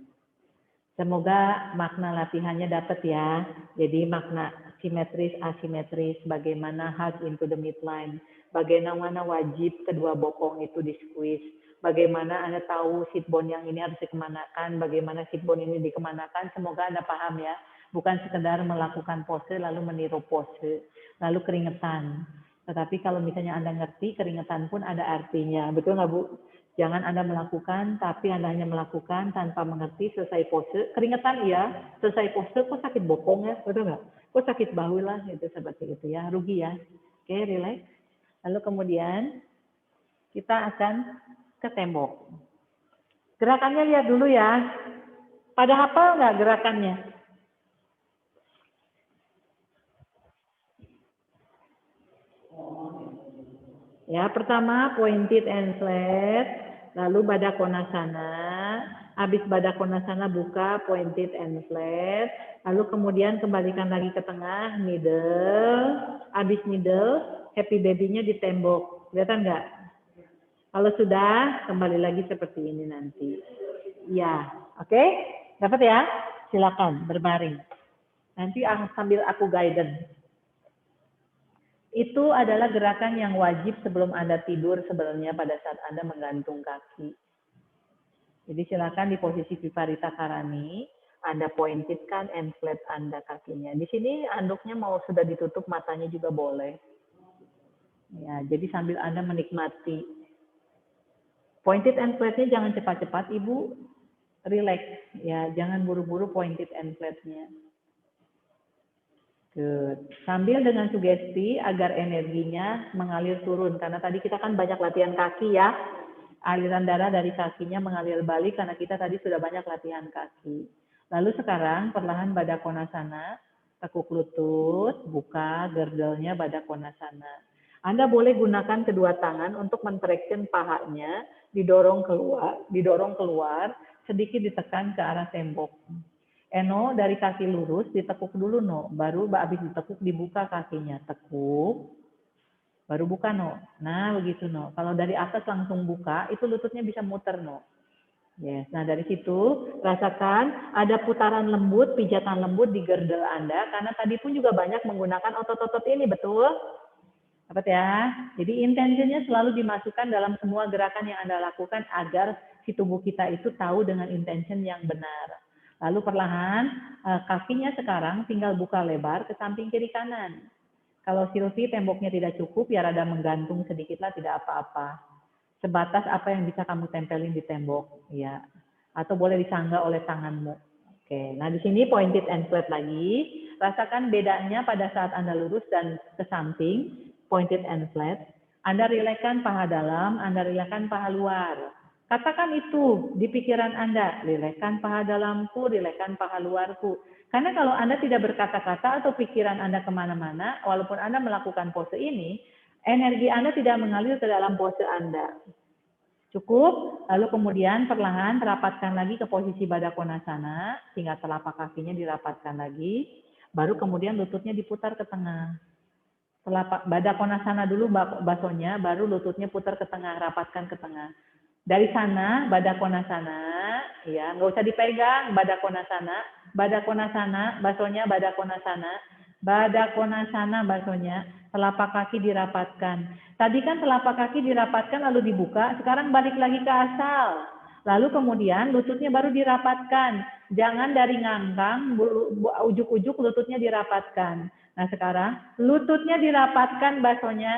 Semoga makna latihannya dapat ya. Jadi makna simetris, asimetris, bagaimana hug into the midline, bagaimana wajib kedua bokong itu di squeeze, bagaimana Anda tahu sit bone yang ini harus dikemanakan, bagaimana sit bone ini dikemanakan, semoga Anda paham ya. Bukan sekedar melakukan pose lalu meniru pose, lalu keringetan. Tetapi kalau misalnya Anda ngerti, keringetan pun ada artinya. Betul nggak Bu? Jangan Anda melakukan, tapi Anda hanya melakukan tanpa mengerti, selesai pose. Keringetan iya, selesai pose, kok sakit bokong ya, betul nggak? Kok sakit bahu lah, itu seperti itu ya, rugi ya. Oke, relax. Lalu kemudian kita akan ke tembok. Gerakannya lihat dulu ya. Pada hafal nggak gerakannya? Ya, pertama pointed and flat, lalu Baddha Konasana, habis Baddha Konasana buka pointed and flat, lalu kemudian kembalikan lagi ke tengah, middle, habis middle, happy baby-nya di tembok. Kelihatan nggak? Kalau sudah, kembali lagi seperti ini nanti. Ya, oke? Dapat ya? Silakan berbaring. Nanti sambil aku guidance. Itu adalah gerakan yang wajib sebelum Anda tidur sebenarnya pada saat Anda menggantung kaki. Jadi silakan di posisi Viparita Karani, Anda pointedkan and flat Anda kakinya. Di sini anduknya mau sudah ditutup, matanya juga boleh. Ya, jadi sambil Anda menikmati. Pointed and flatnya jangan cepat-cepat, Ibu. Relax, ya, jangan buru-buru pointed and flatnya. Good. Sambil dengan sugesti agar energinya mengalir turun. Karena tadi kita kan banyak latihan kaki ya. Aliran darah dari kakinya mengalir balik karena kita tadi sudah banyak latihan kaki. Lalu sekarang perlahan Baddha Konasana. Tekuk lutut, buka girdle-nya Baddha Konasana. Anda boleh gunakan kedua tangan untuk men-traction pahanya, didorong keluar, sedikit ditekan ke arah tembok. Eno dari kaki lurus ditekuk dulu no, baru habis ditekuk dibuka kakinya, tekuk, baru buka no. Nah begitu no. Kalau dari atas langsung buka, itu lututnya bisa muter no. Yes. Nah dari situ rasakan ada putaran lembut, pijatan lembut di girdle Anda, karena tadi pun juga banyak menggunakan otot-otot ini, betul? Dapat ya? Jadi intensinya selalu dimasukkan dalam semua gerakan yang Anda lakukan agar si tubuh kita itu tahu dengan intention yang benar. Lalu perlahan kakinya sekarang tinggal buka lebar ke samping kiri kanan. Kalau Silvi temboknya tidak cukup, ya rada menggantung sedikitlah, tidak apa-apa. Sebatas apa yang bisa kamu tempelin di tembok, ya. Atau boleh disangga oleh tanganmu. Oke, nah di sini pointed and flat lagi. Rasakan bedanya pada saat Anda lurus dan ke samping, pointed and flat. Anda rilekskan paha dalam, Anda rilekskan paha luar. Katakan itu di pikiran Anda, rilekskan paha dalamku, rilekskan paha luarku. Karena kalau Anda tidak berkata-kata atau pikiran Anda kemana-mana, walaupun Anda melakukan pose ini, energi Anda tidak mengalir ke dalam pose Anda. Cukup, lalu kemudian perlahan rapatkan lagi ke posisi Baddha Konasana, sehingga telapak kakinya dirapatkan lagi, baru kemudian lututnya diputar ke tengah. Telapak Baddha Konasana dulu basonya, baru lututnya putar ke tengah, rapatkan ke tengah. Dari sana, Baddha Konasana, ya, nggak usah dipegang, Baddha Konasana, basonya Baddha Konasana, basonya, telapak kaki dirapatkan. Tadi kan telapak kaki dirapatkan lalu dibuka, sekarang balik lagi ke asal. Lalu kemudian lututnya baru dirapatkan. Jangan dari ngangkang, ujuk-ujuk lututnya dirapatkan. Nah sekarang lututnya dirapatkan basonya.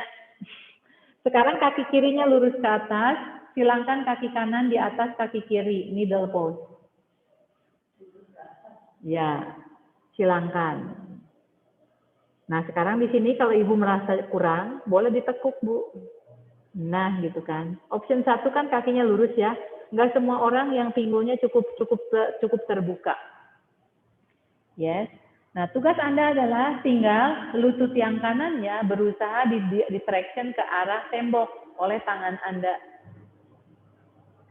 Sekarang kaki kirinya lurus ke atas, silangkan kaki kanan di atas kaki kiri, middle pose. Ya, silangkan. Nah, sekarang di sini kalau Ibu merasa kurang, boleh ditekuk, Bu. Nah, gitu kan. Option 1 kan kakinya lurus ya. Nggak semua orang yang pinggulnya cukup terbuka. Yes. Nah, tugas Anda adalah tinggal lutut yang kanannya berusaha di traction ke arah tembok oleh tangan Anda.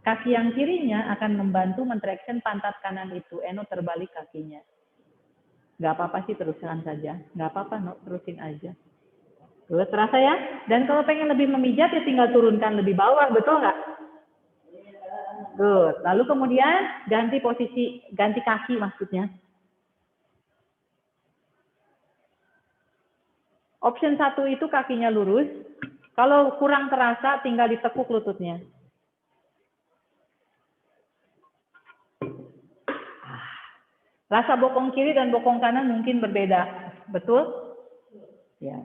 Kaki yang kirinya akan membantu mentraction pantat kanan itu. Eno terbalik kakinya. Nggak apa-apa sih, teruskan saja. Nggak apa-apa, no, terusin aja. Tuh, terasa ya? Dan kalau pengen lebih memijat ya tinggal turunkan lebih bawah, betul nggak? Good. Lalu kemudian ganti posisi, ganti kaki maksudnya. Option 1 itu kakinya lurus. Kalau kurang terasa, tinggal ditekuk lututnya. Rasa bokong kiri dan bokong kanan mungkin berbeda. Betul? Ya.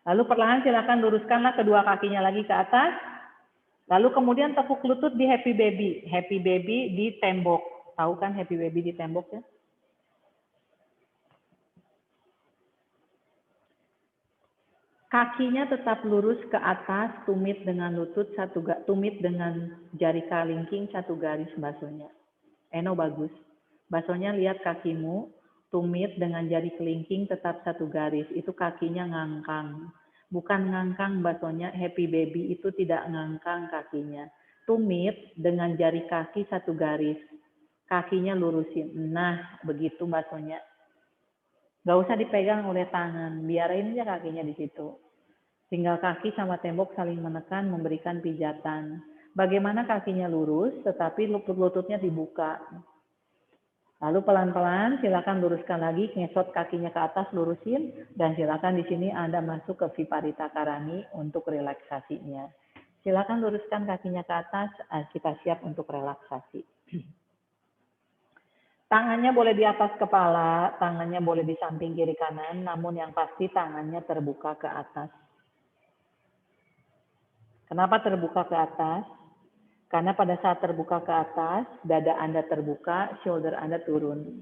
Lalu perlahan silakan luruskanlah kedua kakinya lagi ke atas. Lalu kemudian tekuk lutut di happy baby. Happy baby di tembok. Tahu kan happy baby di tembok ya? Kakinya tetap lurus ke atas, tumit dengan lutut, tumit dengan jari kalingking, satu garis basonya. Eno bagus. Basonya lihat kakimu, tumit dengan jari kelingking tetap satu garis. Itu kakinya ngangkang. Bukan ngangkang basonya, happy baby itu tidak ngangkang kakinya. Tumit dengan jari kaki satu garis. Kakinya lurusin. Nah, begitu basonya. Nggak usah dipegang oleh tangan, biarin aja kakinya di situ. Tinggal kaki sama tembok saling menekan, memberikan pijatan. Bagaimana kakinya lurus, tetapi lututnya dibuka. Lalu pelan-pelan silakan luruskan lagi, ngesot kakinya ke atas, lurusin, dan silakan di sini Anda masuk ke Viparita Karani untuk relaksasinya. Silakan luruskan kakinya ke atas, kita siap untuk relaksasi. Tangannya boleh di atas kepala, tangannya boleh di samping kiri kanan, namun yang pasti tangannya terbuka ke atas. Kenapa terbuka ke atas? Karena pada saat terbuka ke atas, dada Anda terbuka, shoulder Anda turun.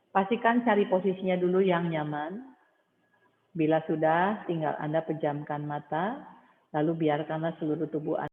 Pastikan cari posisinya dulu yang nyaman. Bila sudah, tinggal Anda pejamkan mata, lalu biarkanlah seluruh tubuh Anda